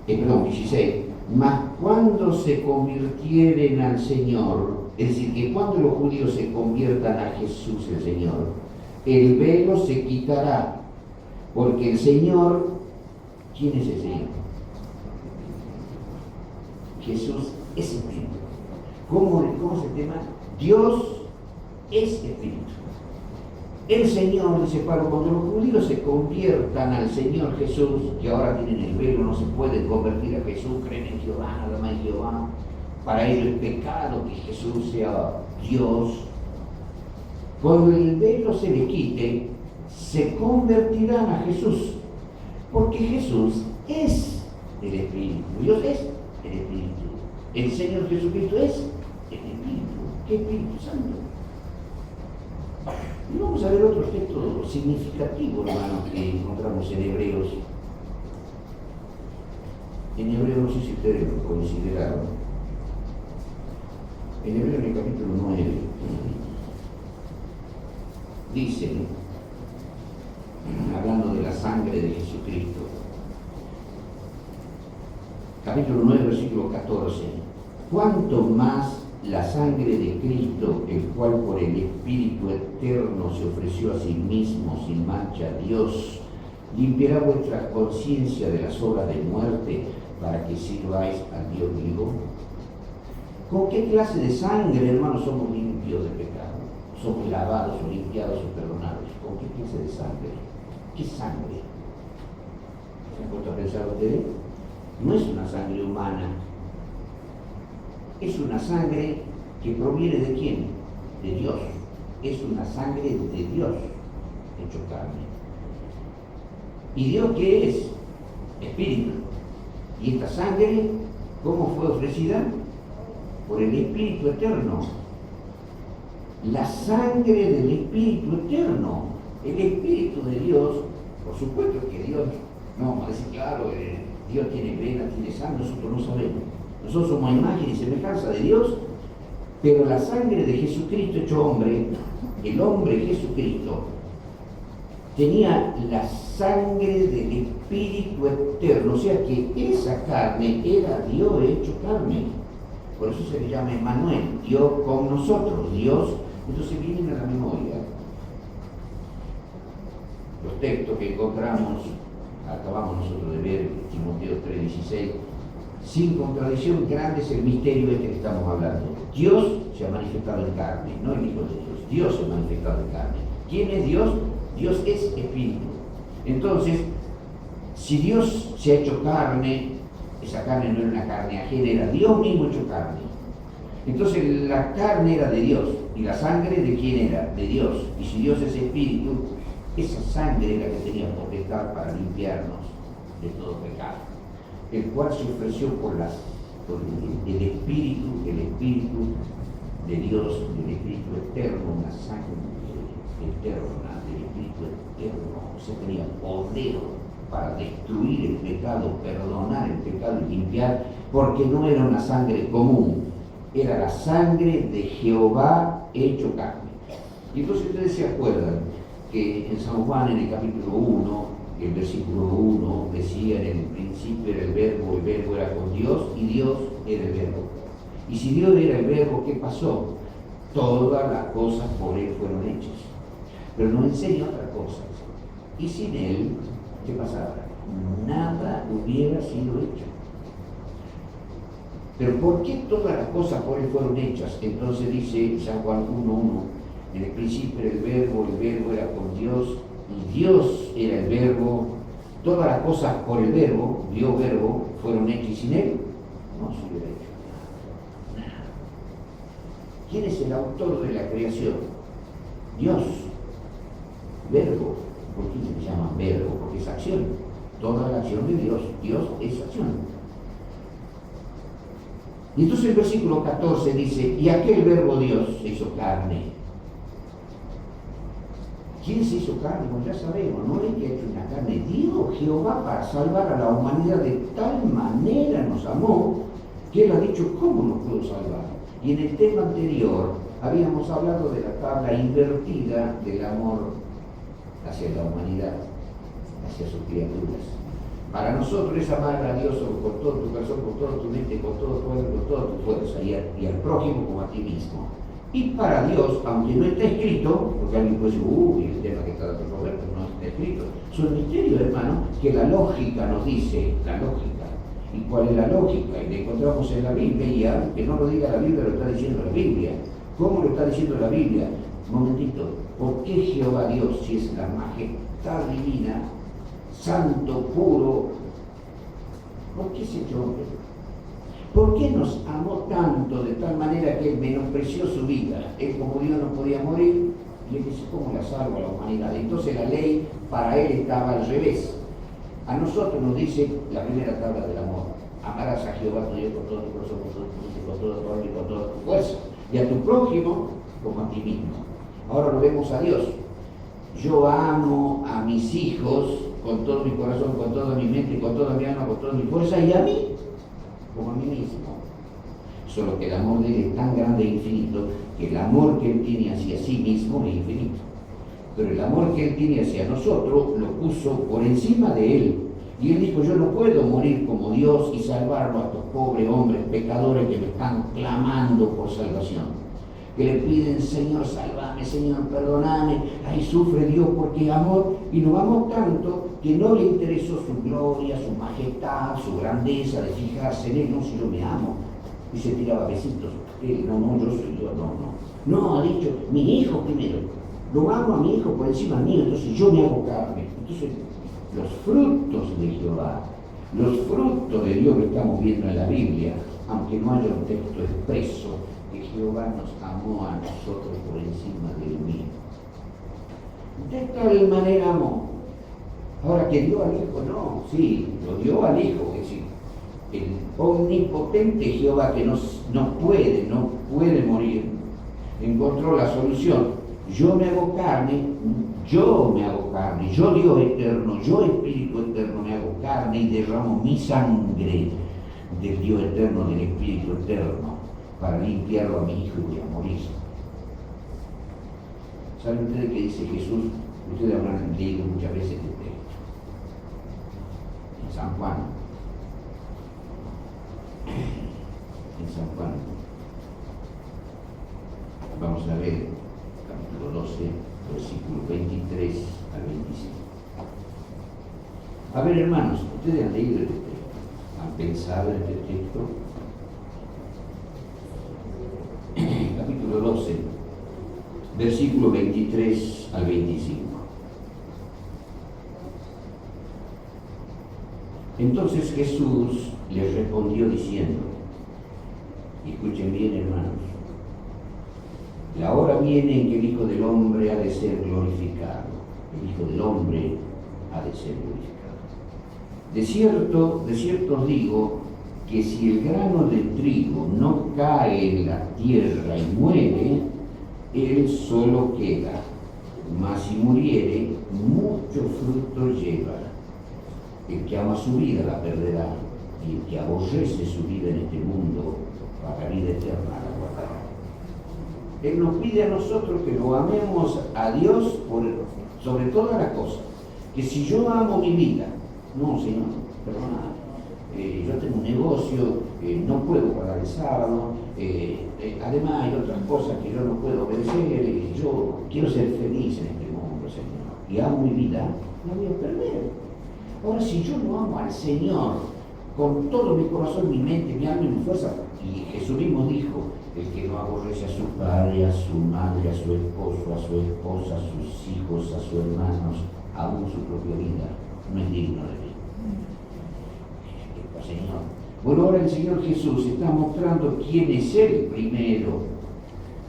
16, mas cuando se convirtieren al Señor, es decir, que cuando los judíos se conviertan a Jesús el Señor, el velo se quitará, porque el Señor, ¿quién es el Señor? Jesús es Espíritu. ¿Cómo es el tema? Dios es Espíritu. El Señor, dice Pablo, cuando los judíos se conviertan al Señor Jesús, que ahora tienen el velo, no se pueden convertir a Jesús, creen en Jehová, nada más en Jehová, para ellos es pecado que Jesús sea Dios. Cuando el velo se le quite, se convertirán a Jesús, porque Jesús es el Espíritu, Dios es el Espíritu, el Señor Jesucristo es el Espíritu. ¿Qué Espíritu Santo? Y vamos a ver otro texto significativo, hermanos, que encontramos en Hebreos. En Hebreos, no sé si ustedes lo consideraron. En Hebreos, en el capítulo 9, dice, hablando de la sangre de Jesucristo, capítulo 9, versículo 14, cuánto más la sangre de Cristo, el cual por el Espíritu eterno se ofreció a sí mismo sin mancha a Dios, limpiará vuestra conciencia de las obras de muerte para que sirváis al Dios vivo. ¿Con qué clase de sangre, hermanos, somos limpios de pecado? Somos lavados o limpiados o perdonados. ¿Con qué clase de sangre? ¿Qué sangre? ¿Se han puesto a pensar ustedes? No es una sangre humana. Es una sangre que proviene de quién? De Dios. Es una sangre de Dios hecho carne. ¿Y Dios qué es? Espíritu. ¿Y esta sangre cómo fue ofrecida? Por el Espíritu eterno. La sangre del Espíritu eterno. El Espíritu de Dios, por supuesto que Dios, no vamos a decir, claro, Dios tiene venas, tiene sangre, nosotros no sabemos. Nosotros somos imagen y semejanza de Dios, pero la sangre de Jesucristo hecho hombre, el hombre Jesucristo, tenía la sangre del Espíritu eterno, o sea que esa carne era Dios hecho carne. Por eso se le llama Emmanuel, Dios con nosotros, Dios. Entonces vienen a la memoria los textos que encontramos, acabamos nosotros de ver, Timoteo 3:16, sin contradicción, grande es el misterio de que estamos hablando. Dios se ha manifestado en carne, no el Hijo de Dios. Dios se ha manifestado en carne. ¿Quién es Dios? Dios es Espíritu. Entonces, si Dios se ha hecho carne, esa carne no era una carne ajena, era Dios mismo hecho carne. Entonces, la carne era de Dios. ¿Y la sangre de quién era? De Dios. Y si Dios es Espíritu, esa sangre era la que tenía potestad para limpiarnos de todo pecado, el cual se ofreció por el Espíritu de Dios, del Espíritu eterno, una sangre eterna, del Espíritu eterno. O sea, tenía poder para destruir el pecado, perdonar el pecado y limpiar, porque no era una sangre común, era la sangre de Jehová hecho carne. Y entonces ustedes se acuerdan que en San Juan, en el capítulo 1, el versículo 1 decía, en el principio era el verbo era con Dios y Dios era el verbo. Y si Dios era el verbo, ¿qué pasó? Todas las cosas por Él fueron hechas. Pero nos enseña otra cosa. Y sin Él, ¿qué pasaba? Nada hubiera sido hecho. Pero ¿por qué todas las cosas por Él fueron hechas? Entonces dice San Juan 1:1, en el principio era el verbo era con Dios, y Dios era el verbo, todas las cosas por el verbo, Dios verbo, fueron hechas, y sin Él no se hubiera hecho nada. ¿Quién es el autor de la creación? Dios. Verbo. ¿Por qué se llama verbo, porque es acción. Toda la acción de Dios es acción. Y entonces el versículo 14 dice, y aquel verbo Dios se hizo carne. ¿Quién se hizo carne? Pues ya sabemos, no es que ha hecho una carne. Dios, Jehová, para salvar a la humanidad de tal manera nos amó, que Él ha dicho, ¿cómo nos puedo salvar? Y en el tema anterior habíamos hablado de la tabla invertida del amor hacia la humanidad, hacia sus criaturas. Para nosotros es amar a Dios con todo tu corazón, con toda tu mente, con todo tu alma, con toda tu fuerza, y al prójimo como a ti mismo. Y para Dios, aunque no está escrito, porque alguien puede decir, el tema que está dando Roberto no está escrito, son misterios, hermano, que la lógica nos dice, la lógica. ¿Y cuál es la lógica? Y la encontramos en la Biblia, y aunque no lo diga la Biblia, lo está diciendo la Biblia. ¿Cómo lo está diciendo la Biblia? Un momentito, ¿por qué Jehová Dios, si es la majestad divina, santo, puro, por qué se echó hombre? ¿Por qué nos amó tanto de tal manera que Él menospreció su vida? Él como Dios no podía morir, y Él dice, ¿cómo la salvo a la humanidad? Entonces la ley para Él estaba al revés. A nosotros nos dice la primera tabla del amor, amarás a Jehová tu Dios con todo tu corazón, con todo tu mente, con todo tu alma y con toda tu fuerza, y a tu prójimo como a ti mismo. Ahora lo vemos a Dios. Yo amo a mis hijos con todo mi corazón, con toda mi mente, con toda mi alma, con toda mi fuerza, y a mí como a mí mismo. Solo que el amor de Él es tan grande e infinito que el amor que Él tiene hacia sí mismo es infinito. Pero el amor que Él tiene hacia nosotros lo puso por encima de Él. Y Él dijo, yo no puedo morir como Dios y salvarlo a estos pobres hombres pecadores que me están clamando por salvación. Que le piden, Señor, sálvame, Señor, perdóname. Ahí sufre Dios porque es amor, y nos amó tanto que no le interesó su gloria, su majestad, su grandeza, de fijarse en Él. No, si yo me amo. Y se tiraba besitos. No, yo soy yo, no, ha dicho, mi hijo primero. Lo amo a mi hijo por encima mío, entonces yo me hago carne. Entonces, los frutos de Jehová, los frutos de Dios que estamos viendo en la Biblia, aunque no haya un texto expreso, que Jehová nos amó a nosotros por encima del mío. De tal manera amó. Ahora que dio al Hijo, no, sí, lo dio al Hijo, es decir, el omnipotente Jehová que no puede morir, encontró la solución. Yo me hago carne, yo Dios eterno, yo Espíritu eterno me hago carne y derramo mi sangre del Dios eterno, del Espíritu eterno, para limpiarlo a mi Hijo y voy a morir. ¿Saben ustedes qué dice Jesús? Ustedes habrán leído muchas veces este texto. En San Juan. Vamos a ver capítulo 12, versículo 23 al 25. A ver, hermanos, ustedes han leído este texto, han pensado en este texto. Capítulo 12, versículo 23 al 25. Entonces Jesús les respondió diciendo, y escuchen bien, hermanos, la hora viene en que el Hijo del Hombre ha de ser glorificado. El Hijo del Hombre ha de ser glorificado. De cierto os digo que si el grano de trigo no cae en la tierra y muere, él solo queda, mas si muriere, mucho fruto lleva. El que ama su vida la perderá, y el que aborrece su vida en este mundo, para la vida eterna la guardará. Él nos pide a nosotros que lo amemos a Dios sobre todas las cosas. Que si yo amo mi vida, no, Señor, perdona, yo tengo un negocio, no puedo pagar el sábado, además hay otras cosas que yo no puedo obedecer, yo quiero ser feliz en este mundo, Señor, y amo mi vida, la voy a perder. Ahora, si yo no amo al Señor con todo mi corazón, mi mente, mi alma y mi fuerza, y Jesús mismo dijo, el que no aborrece a su padre, a su madre, a su esposo, a su esposa, a sus hijos, a sus hermanos, aún su propia vida, no es digno de mí. Señor. Bueno, ahora el Señor Jesús está mostrando quién es Él primero.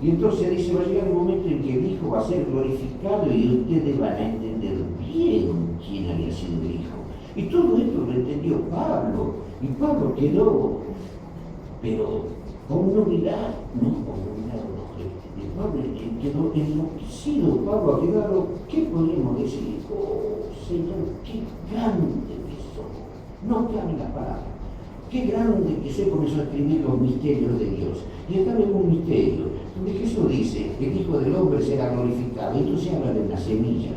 Y entonces dice, va a llegar un momento en que el Hijo va a ser glorificado y ustedes van a entender bien quién había sido el Hijo. Y todo esto lo entendió Pablo, y Pablo quedó, pero con una humildad, no con una humildad, Pablo quedó enloquecido. Pablo ha quedado, ¿qué podemos decir? Oh Señor, qué grande que sos. No cabe la palabra. Qué grande que se comenzó a escribir los misterios de Dios. Y acá vemos un misterio, donde Jesús dice que el Hijo del Hombre será glorificado. Entonces habla de una semilla.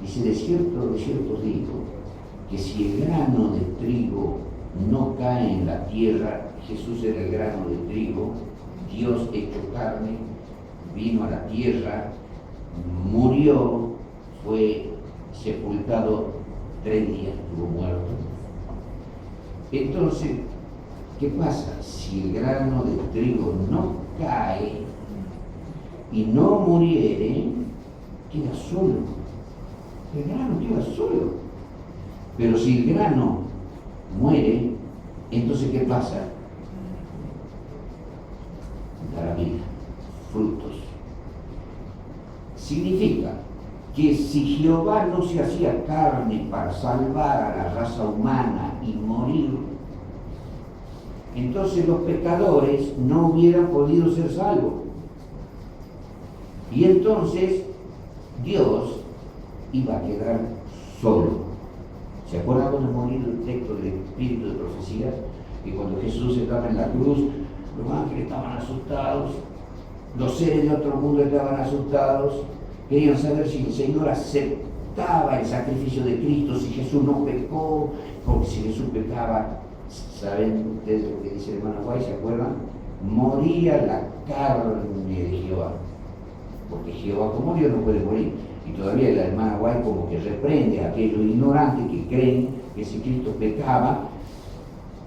Dice, de cierto os digo, que si el grano de trigo no cae en la tierra, Jesús era el grano de trigo, Dios hecho carne, vino a la tierra, murió, fue sepultado 3 días, estuvo muerto. Entonces, ¿qué pasa? Si el grano de trigo no cae y no muriere, queda solo. El grano queda solo. Pero si el grano muere, entonces ¿qué pasa? Dará vida, frutos. Significa que si Jehová no se hacía carne para salvar a la raza humana y morir, entonces los pecadores no hubieran podido ser salvos. Y entonces Dios iba a quedar solo. ¿Se acuerdan cuando morir el texto del Espíritu de Profecías? Que cuando Jesús estaba en la cruz, los ángeles estaban asustados, los seres de otro mundo estaban asustados, querían saber si el Señor aceptaba el sacrificio de Cristo, si Jesús no pecó, porque si Jesús pecaba, ¿saben ustedes lo que dice el hermano Guay? ¿Se acuerdan? Moría la carne de Jehová, porque Jehová como Dios no puede morir. Y todavía la hermana Guay como que reprende a aquellos ignorantes que creen que si Cristo pecaba,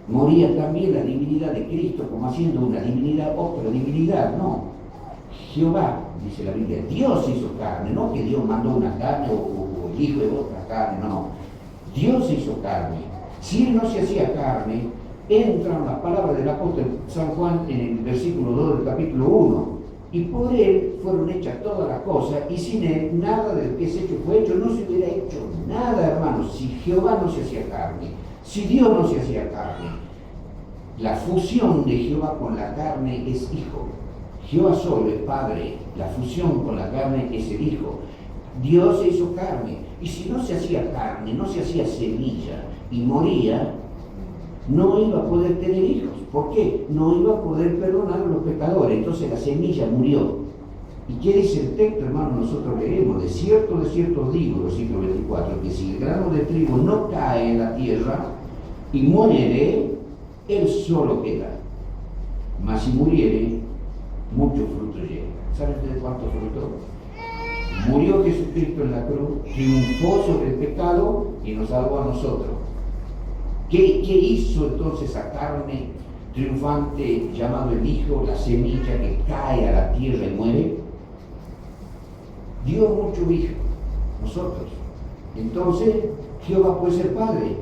moría también la divinidad de Cristo, como haciendo una divinidad, otra divinidad. No, Jehová, dice la Biblia, Dios hizo carne, no que Dios mandó una carne o el Hijo de otra carne, no. Dios hizo carne. Si Él no se hacía carne, entran las palabras del apóstol San Juan en el versículo 2 del capítulo 1. Y por Él fueron hechas todas las cosas, y sin Él nada de lo que es hecho fue hecho. No se hubiera hecho nada, hermanos, si Jehová no se hacía carne, si Dios no se hacía carne. La fusión de Jehová con la carne es Hijo. Jehová solo es Padre, la fusión con la carne es el Hijo. Dios se hizo carne, y si no se hacía carne, no se hacía semilla, y moría, no iba a poder tener hijos. ¿Por qué? No iba a poder perdonar a los pecadores. Entonces la semilla murió. ¿Y qué dice el texto, hermano? Nosotros leemos, de cierto os digo, versículo 24, que si el grano de trigo no cae en la tierra y muere, él solo queda. Mas si muriere, mucho fruto llega. ¿Saben ustedes cuánto fruto? Murió Jesucristo en la cruz, triunfó sobre el pecado y nos salvó a nosotros. ¿Qué hizo entonces esa carne triunfante llamado el Hijo, la semilla que cae a la tierra y muere? Dio mucho Hijo, nosotros. Entonces Jehová puede ser Padre.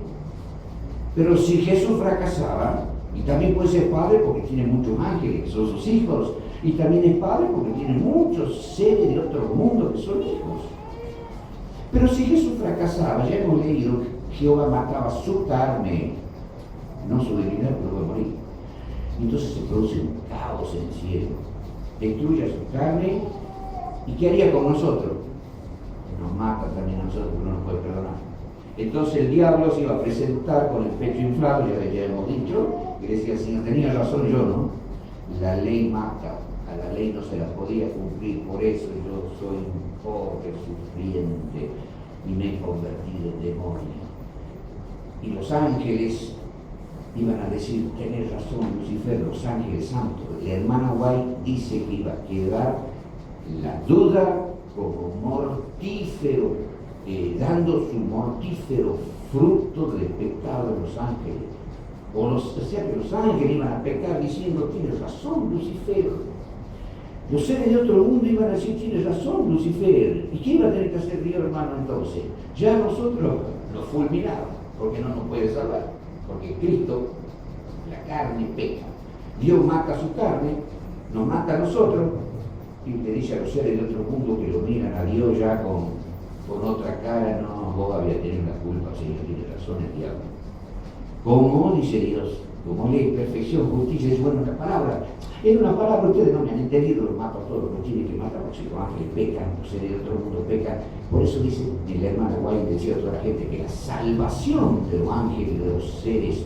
Pero si Jesús fracasaba, y también puede ser Padre porque tiene muchos ángeles que son sus hijos, y también es Padre porque tiene muchos seres de otro mundo que son hijos. Pero si Jesús fracasaba, ya hemos leído, Jehová mataba su carne, no su divinidad, pero va a morir. Entonces se produce un caos en el cielo. Destruye a su carne, ¿y qué haría con nosotros? Nos mata también a nosotros, porque no nos puede perdonar. Entonces el diablo se iba a presentar con el pecho inflado, ya hemos dicho, y decía, Señor, tenía razón yo, ¿no? La ley mata, a la ley no se la podía cumplir, por eso yo soy un pobre sufriente y me he convertido en demonio. Y los ángeles iban a decir, tenés razón, Lucifer, los ángeles santos. La hermana White dice que iba a quedar la duda como mortífero, dando su mortífero fruto del pecado de los ángeles. O sea que los ángeles iban a pecar diciendo, tienes razón, Lucifer. Los seres de otro mundo iban a decir, tienes razón, Lucifer. ¿Y qué iba a tener que hacer Dios, hermano, entonces? Ya nosotros nos fulminamos, porque no nos puede salvar. Porque Cristo, la carne, peca. Dios mata su carne, nos mata a nosotros, y le dice a los seres de otro mundo que lo miran a Dios ya con con otra cara, no, vos habías tenido la culpa, Señor, tiene razón el diablo. ¿Cómo? Dice Dios, como ley, perfección, justicia, es bueno la palabra. En una palabra ustedes no me han entendido, los mato a todos, los tienen que matar, porque los ángeles pecan, los seres de otro mundo pecan. Por eso dice el hermano Guay, decía a toda la gente, que la salvación de los ángeles, de los seres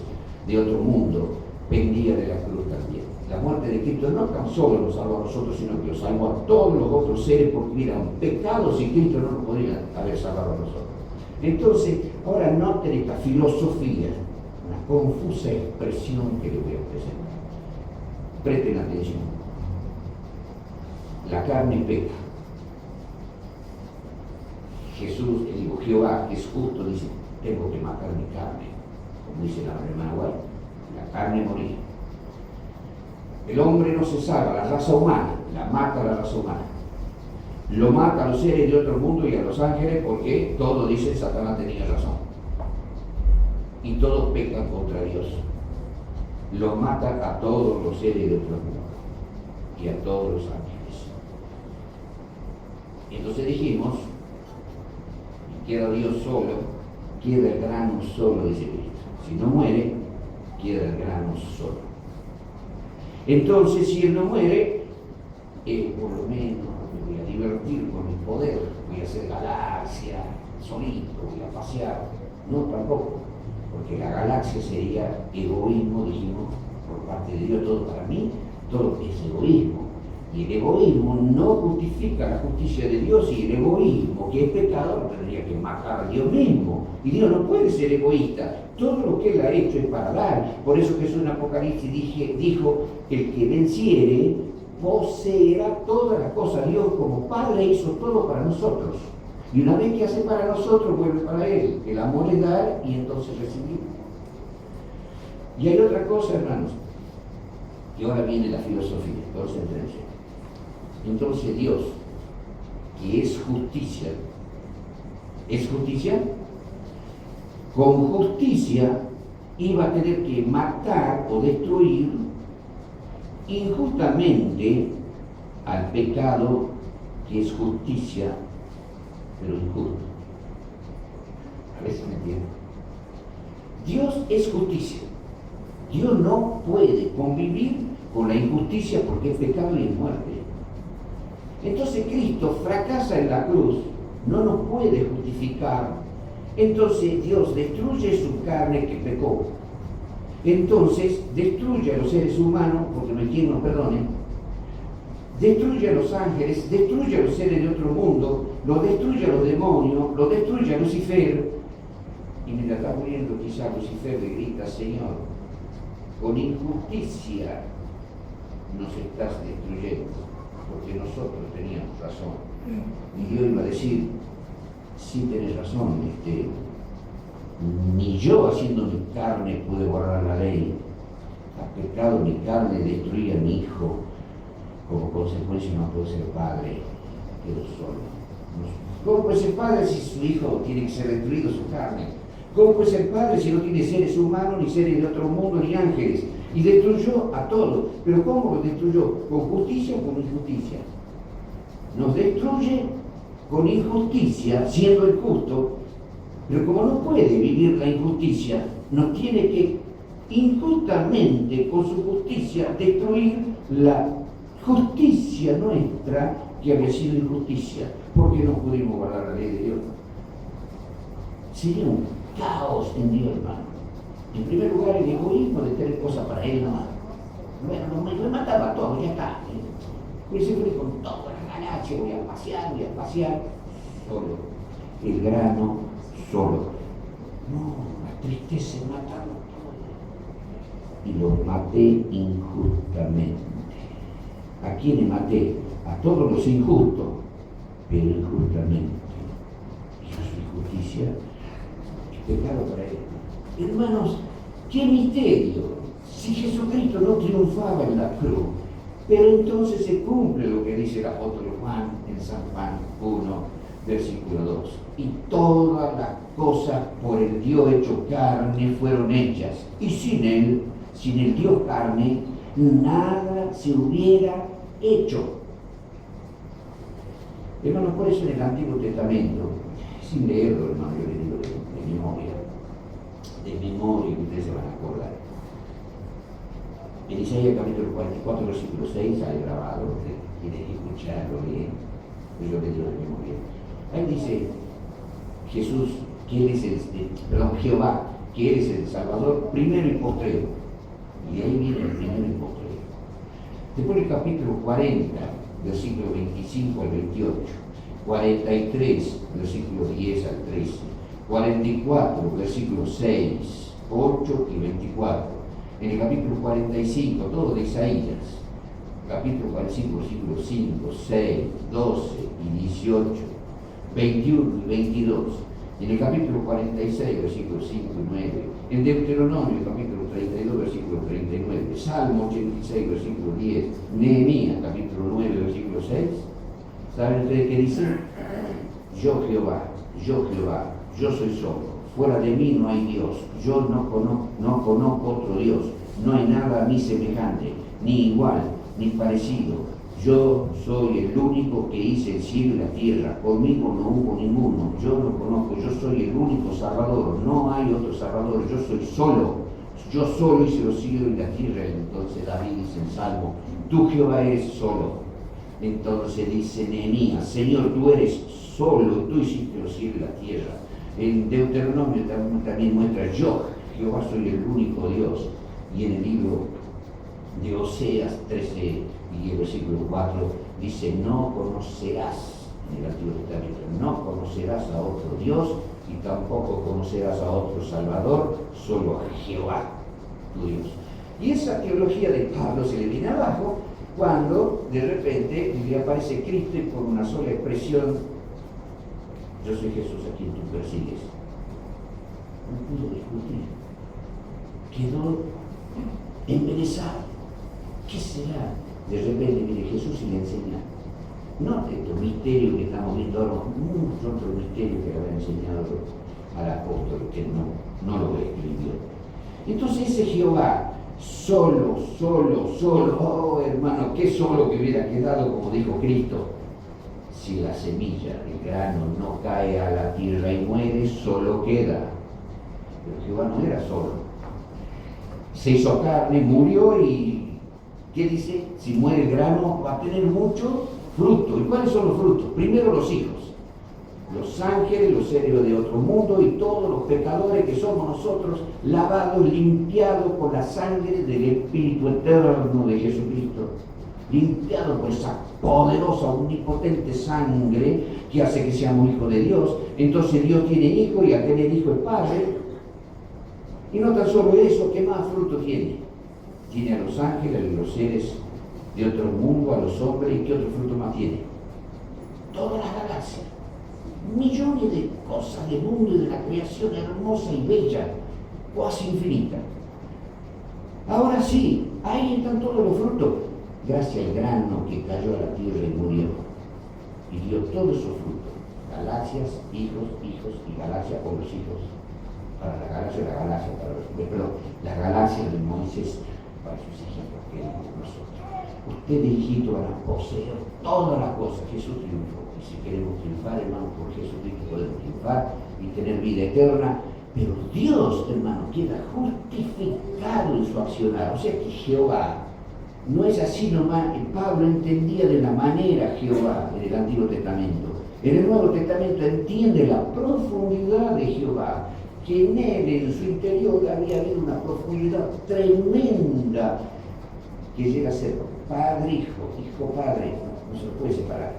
de otro mundo, pendía de la cruz también. La muerte de Cristo no tan solo nos salvó a nosotros, sino que nos salvó a todos los otros seres, porque eran pecados y Cristo no nos podría haber salvado a nosotros. Entonces, ahora noten esta filosofía, una confusa expresión que les voy a presentar. Presten atención. La carne peca. Jesús, Jehová, que es justo, dice, tengo que matar mi carne, como dice la hermana Guay, la carne moría. El hombre no se salva, la raza humana, la mata la raza humana. Lo mata a los seres de otro mundo y a los ángeles porque todo, dice, Satanás tenía razón. Y todos pecan contra Dios. Lo mata a todos los seres de otro mundo y a todos los ángeles. Entonces dijimos, queda Dios solo, queda el grano solo, dice Cristo. Si no muere, queda el grano solo. Entonces, si él no muere, por lo menos me voy a divertir con mi poder, voy a hacer galaxia, solito, voy a pasear. No, tampoco, porque la galaxia sería egoísmo, dijimos, por parte de Dios, todo para mí, todo es egoísmo. Y el egoísmo no justifica la justicia de Dios, y el egoísmo, que es pecado, lo tendría que matar a Dios mismo. Y Dios no puede ser egoísta. Todo lo que Él ha hecho es para dar. Por eso Jesús en Apocalipsis dijo, el que venciere poseerá todas las cosas. Dios como Padre hizo todo para nosotros. Y una vez que hace para nosotros, vuelve para Él. El amor es dar y entonces recibir. Y hay otra cosa, hermanos, y ahora viene la filosofía, concéntrense. Entonces Dios, que es justicia, con justicia iba a tener que matar o destruir injustamente al pecado que es justicia, pero injusto. A ver si me entienden. Dios es justicia. Dios no puede convivir con la injusticia porque es pecado y es muerte. Entonces Cristo fracasa en la cruz, no nos puede justificar. Entonces Dios destruye su carne que pecó. Entonces destruye a los seres humanos, porque no hay quien nos perdone. Destruye a los ángeles, destruye a los seres de otro mundo, los destruye a los demonios, los destruye a Lucifer. Y mientras está muriendo, quizás Lucifer le grita: Señor, con injusticia nos estás destruyendo, porque nosotros teníamos razón. Y Dios iba a decir: sí tenés razón, ni yo haciendo mi carne pude guardar la ley. Ha pecado mi carne, destruí a mi hijo. Como consecuencia no puedo ser padre, quedo solo. ¿Cómo puede ser padre si su hijo tiene que ser destruido su carne? ¿Cómo puede ser padre si no tiene seres humanos, ni seres de otro mundo, ni ángeles? Y destruyó a todos. ¿Pero cómo los destruyó? ¿Con justicia o con injusticia? Nos destruye con injusticia, siendo el justo, pero como no puede vivir la injusticia, nos tiene que injustamente, con su justicia, destruir la justicia nuestra, que había sido injusticia, porque no pudimos guardar la ley de Dios. Sería un caos en Dios, hermano. En primer lugar, el egoísmo de tener cosas para él nomás. Bueno, me mataba todo, ya está. Voy a seguir con toda la galaxia, voy a pasear, solo. El grano solo. No, la tristeza es matarlo todo. Y los maté injustamente. ¿A quiénes maté? A todos los injustos, pero injustamente. Y su injusticia es pecado para él. Hermanos, qué misterio. Si Jesucristo no triunfaba en la cruz, pero entonces se cumple lo que dice el apóstol Juan en San Juan 1, versículo 2. Y todas las cosas por el Dios hecho carne fueron hechas. Y sin el Dios carne, nada se hubiera hecho. Hermanos, por eso en el Antiguo Testamento sin leerlo, hermano, yo le digo de memoria, que ustedes se van a acordar. En Isaías capítulo 44, versículo 6, hay grabado, usted quiere escucharlo bien, pues yo le digo de memoria. Ahí dice Jehová, que Él es el Salvador, primero y postrero. Y ahí viene el primero y postrero. Después el capítulo 40, versículo 25 al 28, 43, versículo 10 al 13, 44, versículos 6, 8 y 24. En el capítulo 45, todo de Isaías, capítulo 45, versículos 5, 6, 12 y 18, 21 y 22. En el capítulo 46, versículos 5 y 9. En Deuteronomio, capítulo 32, versículo 39. Salmo 86, versículo 10. Nehemías, capítulo 9, versículo 6. ¿Saben ustedes qué dice? Yo Jehová, yo soy solo. Fuera de mí no hay Dios. Yo no conozco otro Dios. No hay nada a mí semejante, ni igual, ni parecido. Yo soy el único que hice el cielo y la tierra. Conmigo no hubo ninguno. Yo no conozco. Yo soy el único Salvador. No hay otro Salvador. Yo soy solo. Yo solo hice los cielos y la tierra. Entonces David dice en Salmo, tú Jehová eres solo. Entonces dice Nehemías, Señor, tú eres solo. Tú hiciste los cielos y la tierra. En Deuteronomio también muestra, yo, Jehová, soy el único Dios. Y en el libro de Oseas 13 y el versículo 4 dice, no conocerás, en el Antiguo Testamento, no conocerás a otro Dios y tampoco conocerás a otro Salvador, solo a Jehová, tu Dios. Y esa teología de Pablo se le viene abajo cuando de repente le aparece Cristo y por una sola expresión, yo soy Jesús a quien tú persigues. No pudo discutir. Quedó embelesado. ¿Qué será? De repente viene Jesús y le enseña. No estos misterios que estamos viendo ahora, muchos otros misterios que le había enseñado al apóstol, que no lo escribió. Entonces ese Jehová, solo, oh hermano, qué solo que hubiera quedado, como dijo Cristo. Si la semilla, el grano, no cae a la tierra y muere, solo queda. Pero Jehová no era solo. Se hizo carne, murió y, ¿qué dice? Si muere el grano, va a tener mucho fruto. ¿Y cuáles son los frutos? Primero los hijos. Los ángeles, los seres de otro mundo y todos los pecadores que somos nosotros, lavados, limpiados por la sangre del Espíritu eterno de Jesucristo. Limpiado por esa poderosa, omnipotente sangre que hace que seamos hijos de Dios. Entonces Dios tiene hijo y al tener hijo es padre. Y no tan solo eso, ¿qué más fruto tiene? Tiene a los ángeles, a los seres de otro mundo, a los hombres, ¿y qué otro fruto más tiene? Todas las galaxias, millones de cosas del mundo y de la creación hermosa y bella, casi infinita. Ahora sí, ahí están todos los frutos. Gracias al grano que cayó a la tierra y murió, y dio todos esos frutos, galaxias, hijos y galaxias por los hijos, para la galaxia, para los hijos, pero las galaxias de Moisés para sus hijos, que éramos nosotros. Ustedes, hijitos, van a poseer todas las cosas. Jesús triunfó, y si queremos triunfar, hermano, por Jesucristo podemos triunfar y tener vida eterna, pero Dios, hermano, queda justificado en su accionar. O sea que Jehová no es así nomás. Pablo entendía de la manera Jehová en el Antiguo Testamento. En el Nuevo Testamento entiende la profundidad de Jehová, que en él, en su interior, había habido una profundidad tremenda que llega a ser padre, hijo, padre, no se lo puede separar.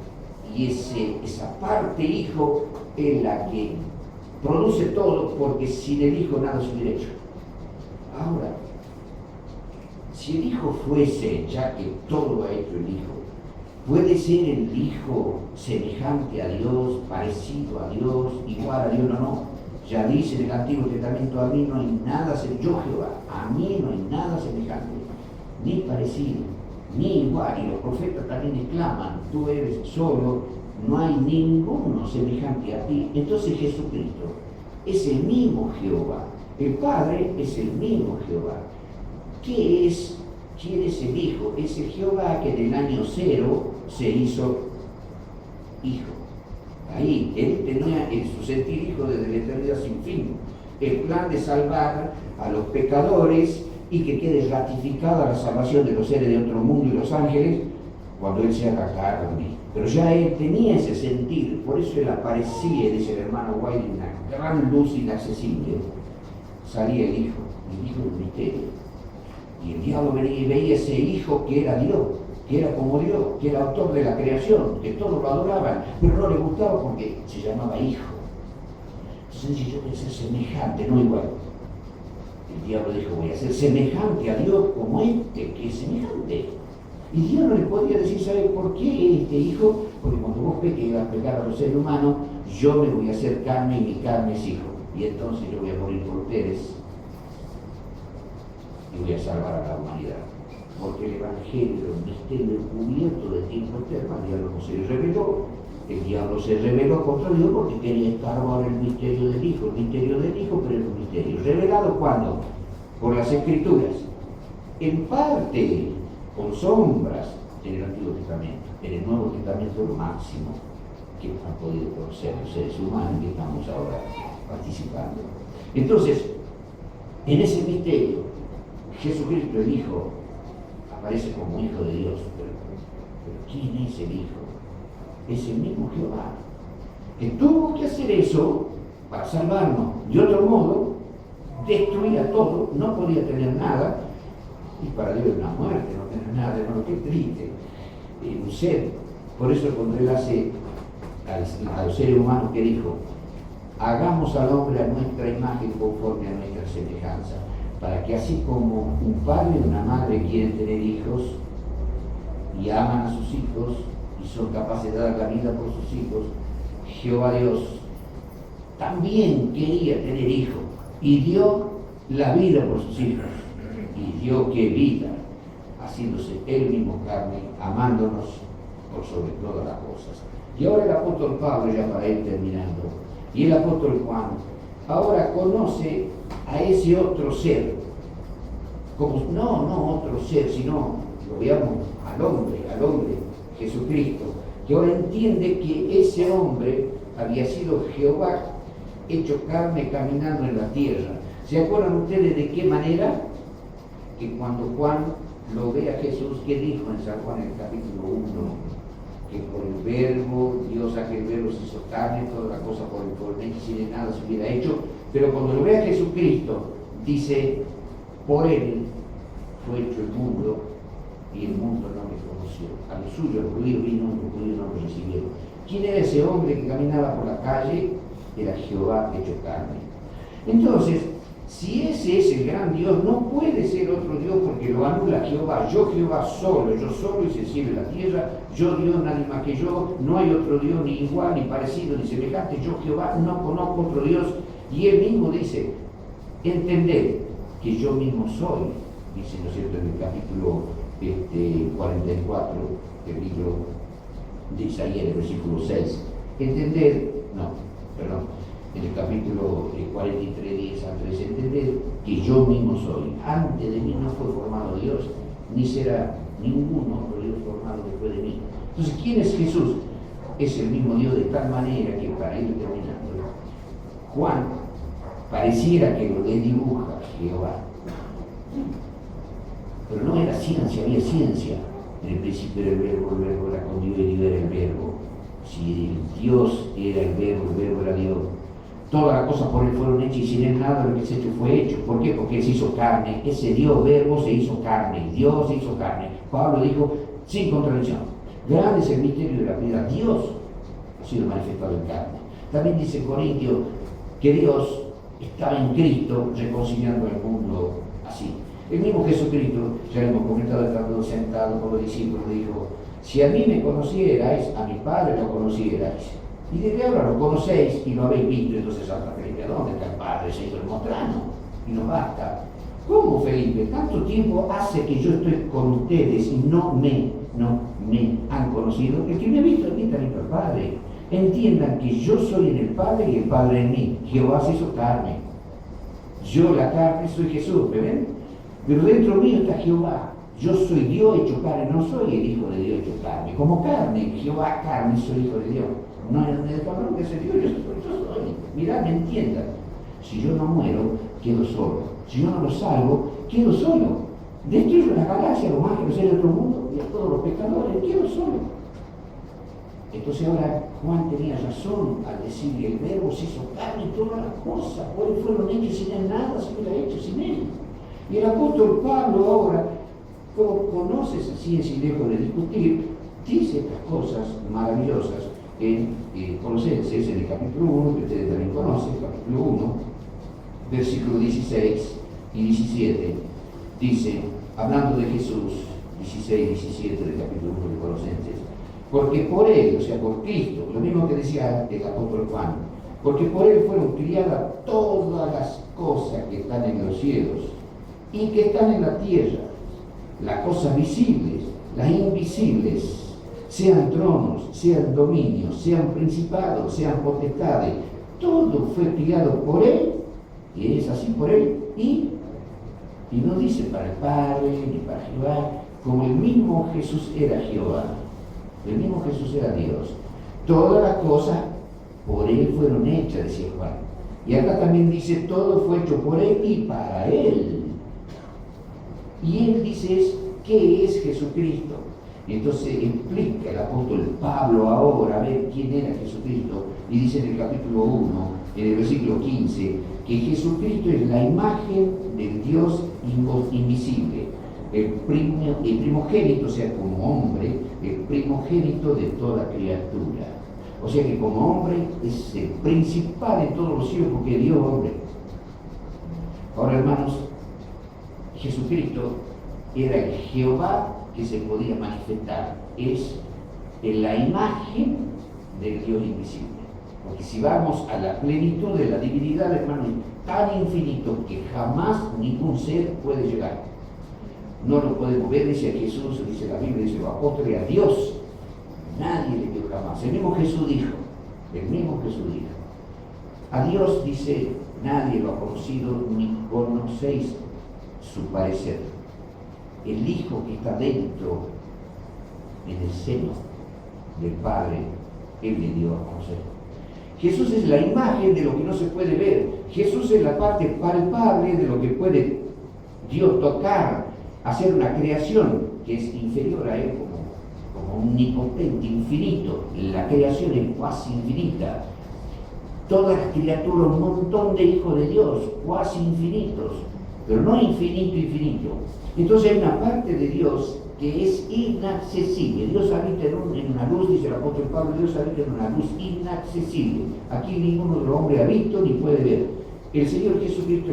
Y esa parte hijo es la que produce todo, porque sin el hijo nada se hubiera hecho. Ahora, si el hijo fuese, ya que todo lo ha hecho el hijo, ¿puede ser el hijo semejante a Dios, parecido a Dios, igual a Dios? No. Ya dice en el Antiguo Testamento, a mí no hay nada semejante, yo Jehová, a mí no hay nada semejante, ni parecido, ni igual. Y los profetas también exclaman, tú eres solo, no hay ninguno semejante a ti. Entonces Jesucristo es el mismo Jehová, el Padre es el mismo Jehová. ¿Qué es? ¿Quién es el Hijo? Es el Jehová que en el año 0 se hizo hijo. Ahí, él tenía en su sentir hijo desde la eternidad sin fin. El plan de salvar a los pecadores y que quede ratificada la salvación de los seres de otro mundo y los ángeles cuando él se haga carne. Pero ya él tenía ese sentir, por eso él aparecía, dice el hermano White, una gran luz inaccesible. Salía el hijo del misterio. Y el diablo venía y veía ese hijo que era Dios, que era como Dios, que era autor de la creación, que todos lo adoraban, pero no le gustaba porque se llamaba hijo. Entonces dice, yo voy a ser semejante, no igual. El diablo dijo, voy a ser semejante a Dios como este, que es semejante. Y Dios no le podía decir, ¿sabe por qué este hijo? Porque cuando vos peques a pecar a los seres humanos, yo me voy a hacer carne y mi carne es hijo. Y entonces yo voy a morir por ustedes y voy a salvar a la humanidad. Porque el Evangelio, el misterio encubierto de tiempo eterno, el diablo no se reveló. El diablo se rebeló contra Dios porque quería escarbar el misterio del Hijo. El misterio del Hijo, pero es un misterio revelado ¿cuándo? Por las Escrituras. En parte, con sombras en el Antiguo Testamento. En el Nuevo Testamento lo máximo que han podido conocer los seres humanos que estamos ahora participando. Entonces, en ese misterio, Jesucristo el Hijo aparece como Hijo de Dios, pero ¿quién es el Hijo? Es el mismo Jehová, que tuvo que hacer eso para salvarnos. De otro modo, destruía todo, no podía tener nada, y para Dios una muerte, no tener nada, no, qué triste, un ser. Por eso cuando él hace a los seres humanos que dijo, hagamos al hombre a nuestra imagen conforme a nuestra semejanza, para que así como un padre y una madre quieren tener hijos y aman a sus hijos y son capaces de dar la vida por sus hijos, Jehová Dios también quería tener hijos y dio la vida por sus hijos. Y dio que vida, haciéndose él mismo carne, amándonos por sobre todas las cosas. Y ahora el apóstol Pablo, ya para ir terminando, y el apóstol Juan, ahora conoce a ese otro ser, como no otro ser, sino lo veamos al hombre, Jesucristo, que ahora entiende que ese hombre había sido Jehová hecho carne caminando en la tierra. ¿Se acuerdan ustedes de qué manera? Que cuando Juan lo ve a Jesús, ¿qué dijo en San Juan en el capítulo 1? Que por el verbo, Dios aquel verbo se hizo carne, toda la cosa por el y sin nada se hubiera hecho, pero cuando lo ve a Jesucristo, dice, por él fue hecho el mundo, y el mundo no le conoció. A los suyos, los judíos vino, los judíos no lo recibieron. ¿Quién era ese hombre que caminaba por la calle? Era Jehová hecho carne. Entonces, si ese es el gran Dios, no puede ser otro Dios porque lo anula Jehová. Yo Jehová solo, yo solo hice el cielo y la tierra, yo Dios, nadie más que yo, no hay otro Dios ni igual, ni parecido, ni semejante, yo Jehová no conozco otro Dios. Y él mismo dice, entender que yo mismo soy, dice, ¿no es cierto?, en el capítulo 44 del libro de Isaías, el versículo 6. En el capítulo 43, 10 al 13, entender que yo mismo soy. Antes de mí no fue formado Dios, ni será ningún otro Dios formado después de mí. Entonces, ¿quién es Jesús? Es el mismo Dios de tal manera que, para ir terminando, Juan pareciera que lo desdibuja Jehová. Pero no era ciencia, había ciencia. En el principio era el verbo era con Dios y Dios era el verbo. Si Dios era el verbo era Dios. Todas las cosas por él fueron hechas y sin él nada de lo que se hecho fue hecho. ¿Por qué? Porque él se hizo carne. Ese Dios verbo se hizo carne. Dios se hizo carne. Pablo dijo, sin contradicción, grande es el misterio de la vida. Dios ha sido manifestado en carne. También dice Corintios que Dios estaba en Cristo reconciliando al mundo así. El mismo Jesucristo, ya lo hemos comentado estando sentado con los discípulos, dijo, si a mí me conocierais, a mi Padre lo conocierais. Y desde ahora lo conocéis y lo habéis visto. Entonces Santa Felipe, ¿a dónde está el Padre? Se hizo el mostrano y no basta. ¿Cómo, Felipe? Tanto tiempo hace que yo estoy con ustedes y no me han conocido. El que me ha visto a mí está visto al Padre. Entiendan que yo soy en el Padre y el Padre en mí. Jehová se hizo carne. Yo, la carne, soy Jesús, ¿me ven? Pero dentro mío está Jehová. Yo soy Dios hecho carne, no soy el Hijo de Dios hecho carne. Como carne, Jehová carne, soy Hijo de Dios. No es el cabrón que se dio, yo soy. Mirá, me entiendan. Si yo no muero, quedo solo. Si yo no lo salvo, quedo solo. Destruyo la galaxia, los ángeles, los seres de otro mundo y a todos los pecadores, quedo solo. Entonces ahora Juan tenía razón al decir que el verbo se hizo carne y todas las cosas, por él fueron hechos sin él nada se hubiera hecho sin él. Y el apóstol Pablo ahora, como conoce esa ciencia y lejos de discutir, dice estas cosas maravillosas en Colosenses, en el capítulo 1, que ustedes también conocen, capítulo 1, versículos 16 y 17, dice, hablando de Jesús, 16 y 17 del capítulo 1 de Colosenses, porque por él, o sea, por Cristo, lo mismo que decía el apóstol Juan, porque por él fueron criadas todas las cosas que están en los cielos y que están en la tierra, las cosas visibles, las invisibles, sean tronos, sean dominios, sean principados, sean potestades, todo fue criado por él, y es así por él, y no dice para el Padre ni para Jehová, como el mismo Jesús era Jehová. El mismo Jesús era Dios. Todas las cosas por él fueron hechas, decía Juan. Y acá también dice, todo fue hecho por él y para él. Y él dice, ¿qué es Jesucristo? Entonces explica el apóstol Pablo ahora, a ver quién era Jesucristo. Y dice en el capítulo 1, en el versículo 15, que Jesucristo es la imagen del Dios invisible. El primogénito, o sea, como hombre, el primogénito de toda criatura. O sea que como hombre es el principal en todos los cielos porque Dios hombre. Ahora, hermanos, Jesucristo era el Jehová que se podía manifestar. Es la imagen del Dios invisible. Porque si vamos a la plenitud de la divinidad, hermanos, es tan infinito que jamás ningún ser puede llegar. No lo podemos ver, dice Jesús, dice la Biblia, dice los apóstoles, a Dios nadie le vio jamás. El mismo Jesús dijo, a Dios, dice, nadie lo ha conocido ni conocéis su parecer. El Hijo que está dentro, en el seno del Padre, Él le dio a conocer. Jesús es la imagen de lo que no se puede ver. Jesús es la parte palpable de lo que puede Dios tocar, hacer una creación que es inferior a él como omnipotente, infinito. La creación es cuasi infinita. Todas las criaturas, un montón de hijos de Dios, cuasi infinitos, pero no infinito. Entonces hay una parte de Dios que es inaccesible. Dios habita en una luz, dice el apóstol Pablo, Dios habita en una luz inaccesible. Aquí ninguno de los hombres ha visto ni puede ver. El Señor Jesucristo,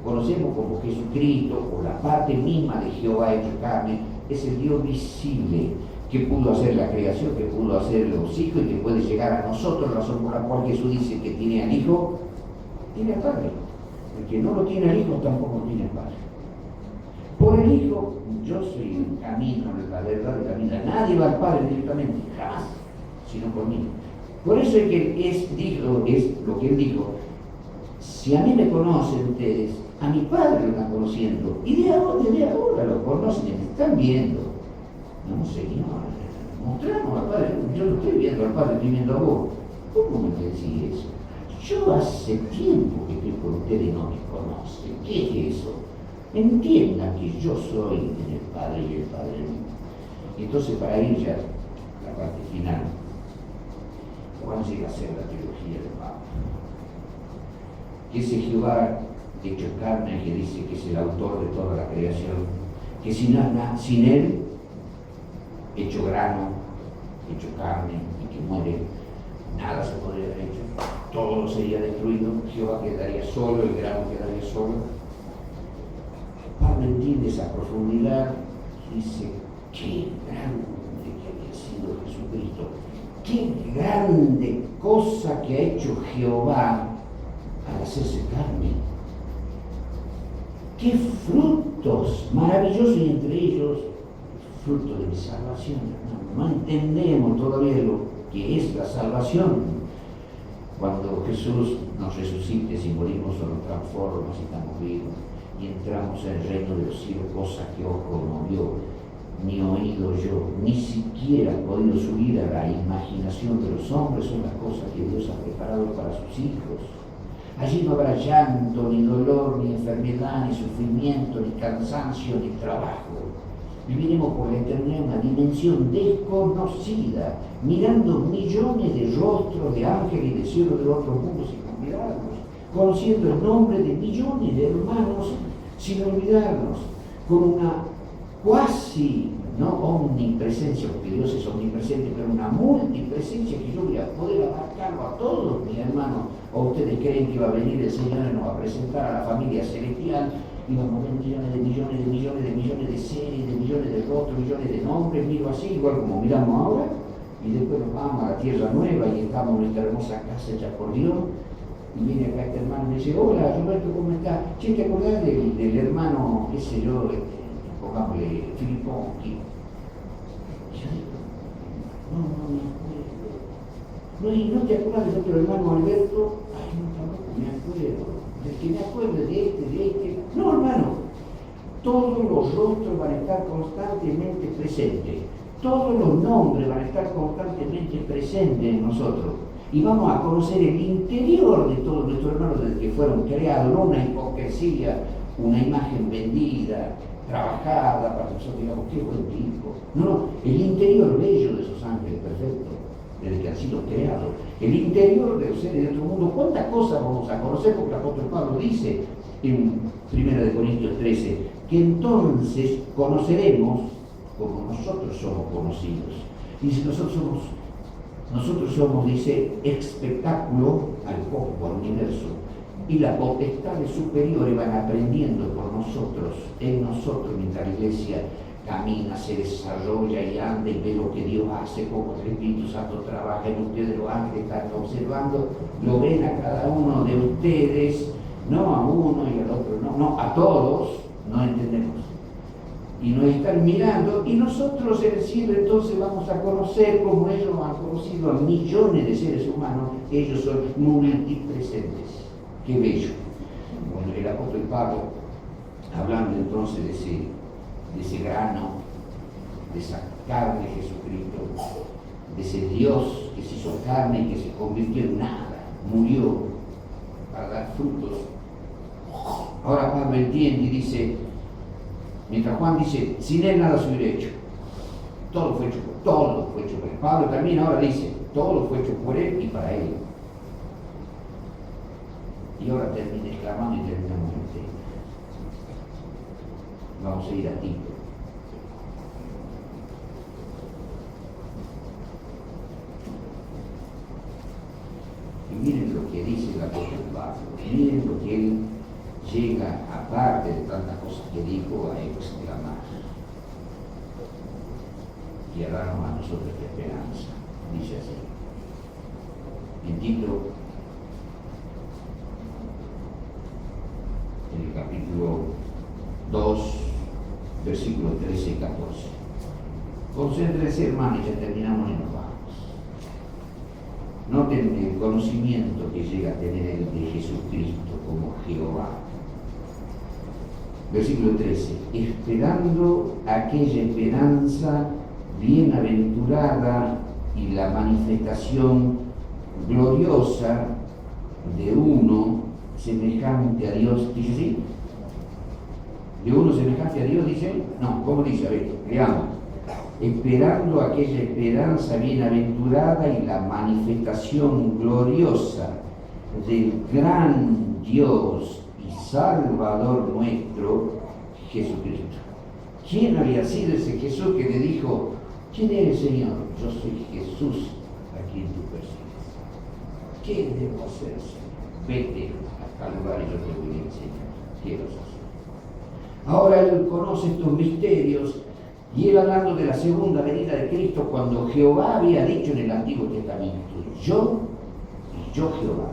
conocemos como Jesucristo, o la parte misma de Jehová hecho carne, es el Dios visible que pudo hacer la creación, que pudo hacer los hijos y que puede llegar a nosotros, razón por la cual Jesús dice que tiene al Hijo, tiene al Padre. El que no lo tiene al Hijo tampoco tiene al Padre. Por el Hijo, yo soy el camino, la verdad y la vida. Nadie va al Padre directamente, jamás, sino por mí. Por eso es que es lo que él dijo. Si a mí me conocen ustedes, a mi Padre lo están conociendo, y de ahora lo conocen y me están viendo. No, Señor, mostramos al Padre, yo no estoy viendo al Padre, estoy viendo a vos. ¿Cómo me decís eso? Yo hace tiempo que estoy con ustedes y no me conocen. ¿Qué es eso? Entiendan que yo soy en el Padre y el Padre en mí. Y entonces, para ir ya a la parte final, Juan llega a ser la teología de Pablo. Que ese Jehová hecho carne, que dice que es el autor de toda la creación, que sin él, hecho grano, hecho carne y que muere, nada se podría haber hecho, todo sería destruido, Jehová quedaría solo, el grano quedaría solo. Pablo entiende esa profundidad y dice, qué grande que había sido Jesucristo, qué grande cosa que ha hecho Jehová al hacerse carne. Qué frutos maravillosos, y entre ellos fruto de mi salvación, hermano. No entendemos todavía lo que es la salvación. Cuando Jesús nos resucite, si morimos o nos transforma, si estamos vivos, y entramos en el reino de los cielos, cosa que ojo no vio, ni oído yo, ni siquiera ha podido subir a la imaginación de los hombres, son las cosas que Dios ha preparado para sus hijos. Allí no habrá llanto, ni dolor, ni enfermedad, ni sufrimiento, ni cansancio, ni trabajo. Viviremos por la eternidad en una dimensión desconocida, mirando millones de rostros de ángeles y de cielos de otros mundos sin olvidarnos, conociendo el nombre de millones de hermanos sin olvidarnos, con una cuasi, no omnipresencia, porque Dios es omnipresente, pero una multipresencia que yo voy a poder abarcarlo a todos mis hermanos. ¿O ustedes creen que va a venir el Señor y nos va a presentar a la familia celestial y vamos a ver millones de millones de millones de millones de seres, de millones de rostros, millones de nombres, miro así, igual como miramos ahora, y después nos vamos a la tierra nueva y estamos en nuestra hermosa casa hecha por Dios? Y viene acá este hermano y me dice: hola Roberto, ¿cómo estás? Che, ¿te acordás del hermano, qué sé yo, pongámosle Filipón aquí? Y yo digo: no me acuerdo. No, ¿y no te acuerdas del otro hermano Alberto? Ay, no, tampoco me acuerdo. Del que me acuerdo de este. No, hermano, todos los rostros van a estar constantemente presentes. Todos los nombres van a estar constantemente presentes en nosotros. Y vamos a conocer el interior de todos nuestros hermanos desde que fueron creados, no una hipocresía, una imagen vendida, trabajada para que nosotros digamos: qué buen tipo. No, el interior bello de esos ángeles perfectos, desde que han sido creados, el interior de los seres de otro mundo. ¿Cuántas cosas vamos a conocer? Porque el apóstol Pablo dice en 1 Corintios 13 que entonces conoceremos como nosotros somos conocidos. Dice: nosotros somos, dice, espectáculo al cosmos, al universo, y las potestades superiores van aprendiendo por nosotros, en nosotros, mientras la iglesia camina, se desarrolla y anda y ve lo que Dios hace, como el Espíritu Santo trabaja en ustedes. Los ángeles están observando, lo ven a cada uno de ustedes, no a uno y al otro, no, a todos. No entendemos. Y nos están mirando, y nosotros en el cielo entonces vamos a conocer como ellos han conocido a millones de seres humanos. Ellos son multipresentes. Qué bello. Bueno, el apóstol Pablo, hablando entonces de ese grano, de esa carne de Jesucristo, de ese Dios que se hizo carne y que se convirtió en nada, murió para dar frutos. Ahora Pablo entiende y dice, mientras Juan dice: sin él nada se hubiera hecho, todo fue hecho por él. Pablo también ahora dice: todo fue hecho por él y para él. Y ahora termina exclamando y terminamos el tema. Vamos a ir a Tito. Y miren lo que dice el apóstol Pablo, miren lo que él llega, aparte de tantas cosas que dijo, a exclamar y a darnos a nosotros esta esperanza. Dice así, en Tito, en el capítulo 2, versículos 13 y 14. Concéntrense, hermanos, y ya terminamos y nos vamos. Noten el conocimiento que llega a tener el de Jesucristo como Jehová. Versículo 13. Esperando aquella esperanza bienaventurada y la manifestación gloriosa de uno semejante a Dios. ¿Dice así? ¿De uno semejante a Dios dice? No, ¿cómo dice? A ver, leamos. Esperando aquella esperanza bienaventurada y la manifestación gloriosa del gran Dios y Salvador nuestro, Jesucristo. ¿Quién había sido ese Jesús que le dijo: ¿quién eres, Señor? Yo soy Jesús a quien tú persigues. ¿Qué debo hacer, Señor? Vete a tal lugar y yo te voy a enseñar qué vas a hacer. Ahora él conoce estos misterios. Y él hablando de la segunda venida de Cristo, cuando Jehová había dicho en el Antiguo Testamento: yo Jehová,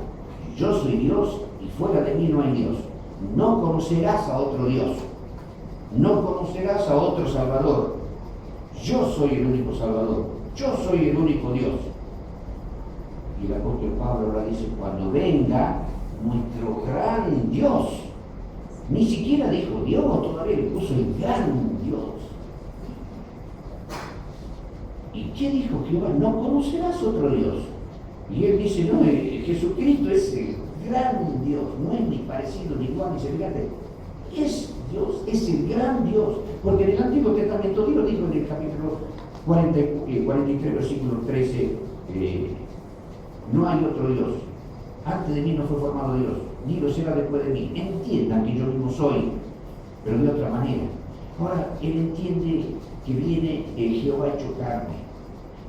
yo soy Dios y fuera de mí no hay Dios. No conocerás a otro Dios, no conocerás a otro Salvador. Yo soy el único Salvador, yo soy el único Dios. Y el apóstol Pablo ahora dice: cuando venga nuestro gran Dios Ni siquiera dijo Dios, todavía le puso el gran Dios. ¿Y qué dijo Jehová? No conocerás otro Dios. Y él dice, no, Jesucristo es el gran Dios, no es ni parecido, ni igual, ni semejante. Es Dios, es el gran Dios. Porque en el Antiguo Testamento Dios dijo en el capítulo 43, versículo 13, no hay otro Dios. Antes de mí no fue formado Dios, ni lo será después de mí. Entiendan que yo mismo soy, pero de otra manera. Ahora, él entiende que viene el Jehová hecho carne,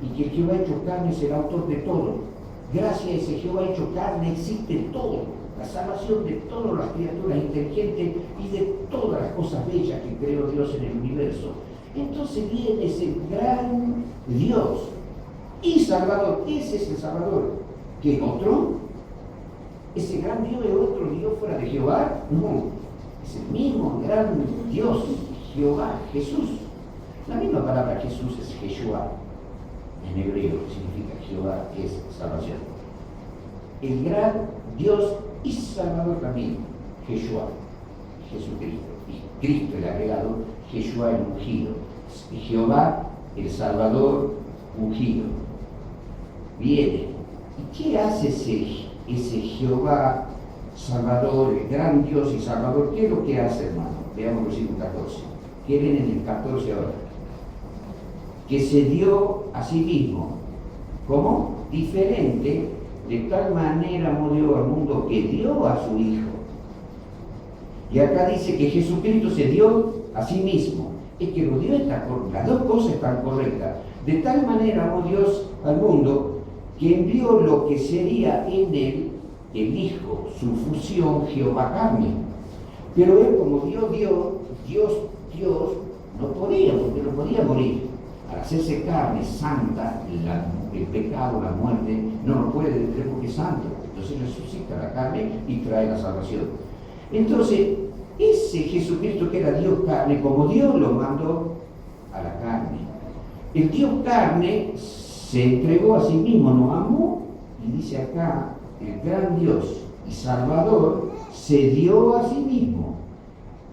y que el Jehová hecho carne es el autor de todo. Gracias a ese Jehová hecho carne existe todo, la salvación de todas las criaturas inteligentes y de todas las cosas bellas que creó Dios en el universo. Entonces viene ese gran Dios y Salvador. Ese es el Salvador. ¿Qué otro? ¿Ese gran Dios es otro Dios fuera de Jehová? No, es el mismo gran Dios, Jehová, Jesús. La misma palabra Jesús es Yeshua, en hebreo significa Jehová es salvación. El gran Dios y Salvador también, Yeshua, Jesucristo. Y Cristo el agregado, Yeshua el ungido. Y Jehová el Salvador ungido. Viene. ¿Y qué hace ese Jehová Salvador, el gran Dios y Salvador? ¿Qué es lo que hace, hermano? Veamos el versículo 14. ¿Qué viene en el 14 ahora? Que se dio a sí mismo. ¿Cómo? Diferente, de tal manera amó Dios al mundo que dio a su Hijo. Y acá dice que Jesucristo se dio a sí mismo. Es que lo dio las dos cosas están correctas. De tal manera amó Dios al mundo que envió lo que sería en él el Hijo, su fusión Jehová carne. Pero él, como Dios no podía, porque no podía morir. Al hacerse carne santa, el pecado, la muerte, no lo puede detener porque es santo. Entonces resucita la carne y trae la salvación. Entonces, ese Jesucristo que era Dios carne, como Dios lo mandó a la carne. El Dios carne se entregó a sí mismo, nos amó, y dice acá, el gran Dios y Salvador se dio a sí mismo.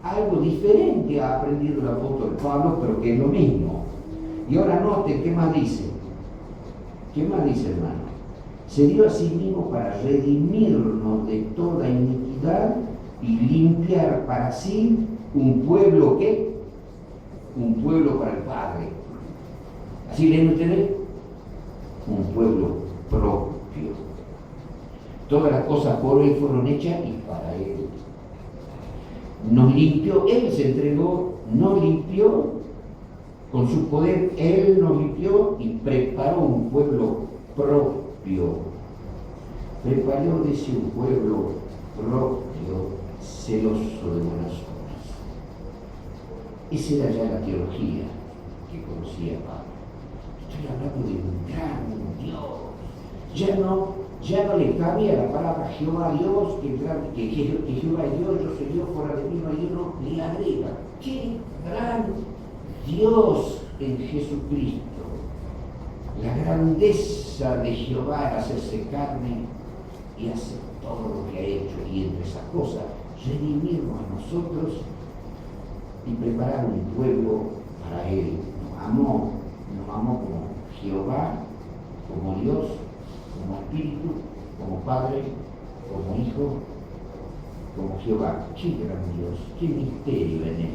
Algo diferente ha aprendido el apóstol Pablo, pero que es lo mismo. Y ahora noten, ¿qué más dice? ¿Qué más dice, hermano? Se dio a sí mismo para redimirnos de toda iniquidad y limpiar para sí un pueblo, ¿qué? Un pueblo para el Padre. ¿Así leen ustedes? Un pueblo propio. Todas las cosas por Él fueron hechas y para Él. Nos limpió, Él se entregó, nos limpió. Con su poder, Él nos limpió y preparó un pueblo propio. Preparó, dice, un pueblo propio, celoso de buenas obras. Esa era ya la teología que conocía Pablo. Estoy hablando de un gran Dios. Ya no le cambia la palabra Jehová Dios, que Jehová es Dios, yo soy Dios, fuera de mí no hay Dios, no, le agrega. ¡Qué gran Dios en Jesucristo! La grandeza de Jehová al hacerse carne y hacer todo lo que ha hecho, y entre esas cosas, redimirnos a nosotros y preparar un pueblo para Él. Nos amó como Jehová, como Dios, como Espíritu, como Padre, como Hijo, como Jehová. ¡Qué gran Dios! ¡Qué misterio en Él!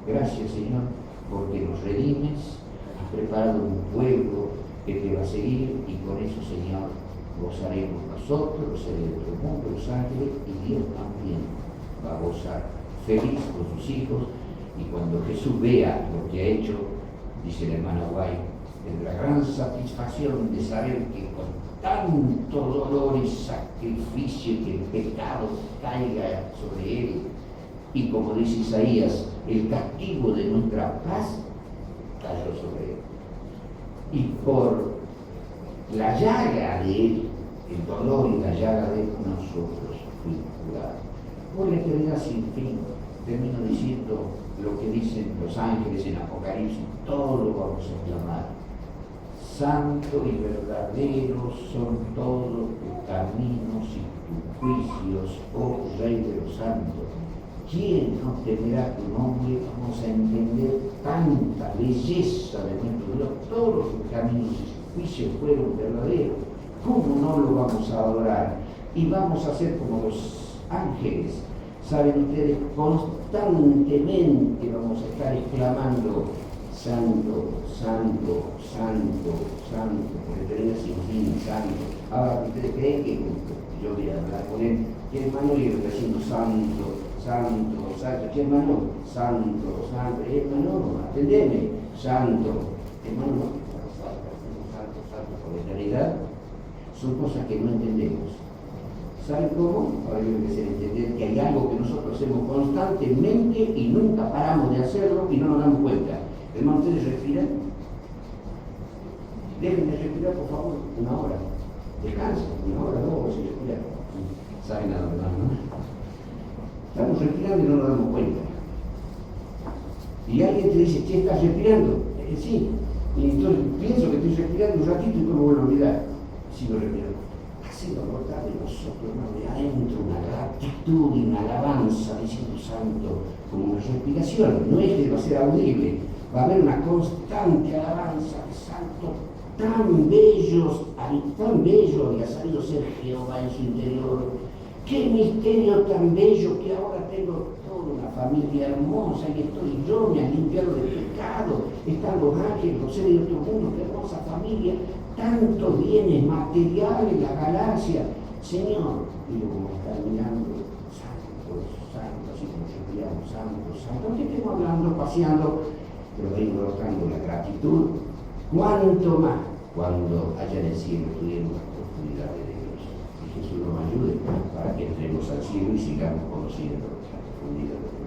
Gracias, Señor, porque nos redimes, has preparado un pueblo que te va a seguir, y con eso, Señor, gozaremos nosotros, los seres de otro mundo, los ángeles, y Dios también va a gozar feliz con sus hijos. Y cuando Jesús vea lo que ha hecho, dice la hermana Guay, tendrá gran satisfacción de saber que con tanto dolor y sacrificio que el pecado caiga sobre él, y como dice Isaías, el castigo de nuestra paz cayó sobre él. Y por la llaga de él, el dolor y la llaga de él, nosotros fuimos curados. Por la eternidad sin fin, termino diciendo lo que dicen los ángeles en Apocalipsis, todos lo vamos a clamar. Santo y verdadero son todos tus caminos y tus juicios, oh Rey de los santos. ¿quién no temerá tu nombre? Vamos a entender tanta belleza de nuestro Dios. Todos sus caminos y sus juicios fueron verdaderos. ¿Cómo no lo vamos a adorar? Y vamos a ser como los ángeles. Saben ustedes, constantemente vamos a estar exclamando: Santo, Santo, Santo, Santo, porque tenemos sin fin, Santo. Ahora, ¿ustedes creen que yo voy a hablar con él? ¿Qué hermano? Y él diciendo Santo, Santo, Santo? ¿Qué hermano? Santo, Santo. Hermano, atendeme, Santo. Hermano, no, Santo, Santo, por la eternidad. Son cosas que no entendemos. ¿Saben cómo? Ahora yo empecé a entender que hay algo que nosotros hacemos constantemente y nunca paramos de hacerlo y no nos damos cuenta. Hermano, ¿ustedes respiran? Dejen de respirar, por favor, una hora. Descansen, una hora, dos, si respiran. ¿Saben nada, verdad, no? Estamos respirando y no nos damos cuenta. Y alguien te dice: ¿qué estás respirando? Sí. Y entonces pienso que estoy respirando un ratito y cómo voy a olvidar. Sigo respirando. Ha sido brotar de nosotros, hermano, de adentro, una gratitud y una alabanza, diciendo Santo, como una respiración. No es que va a ser audible, va a haber una constante alabanza de Santo. Tan bello había salido ser Jehová en su interior. Qué misterio tan bello que ahora tengo toda una familia hermosa y estoy yo, me han limpiado del pecado, están los ángeles, los seres de otro mundo, qué hermosa familia, tantos bienes materiales, la galaxia. Señor, digo, como están mirando, Santo, Santo, así como respiramos, Santo, Santo, ¿qué estemos hablando, paseando? Pero ahí brotando la gratitud. ¿Cuánto más cuando allá en el cielo estuviéramos las profundidades de Dios? Que Jesús nos ayude para que entremos al cielo y sigamos conociendo las profundidades de Dios.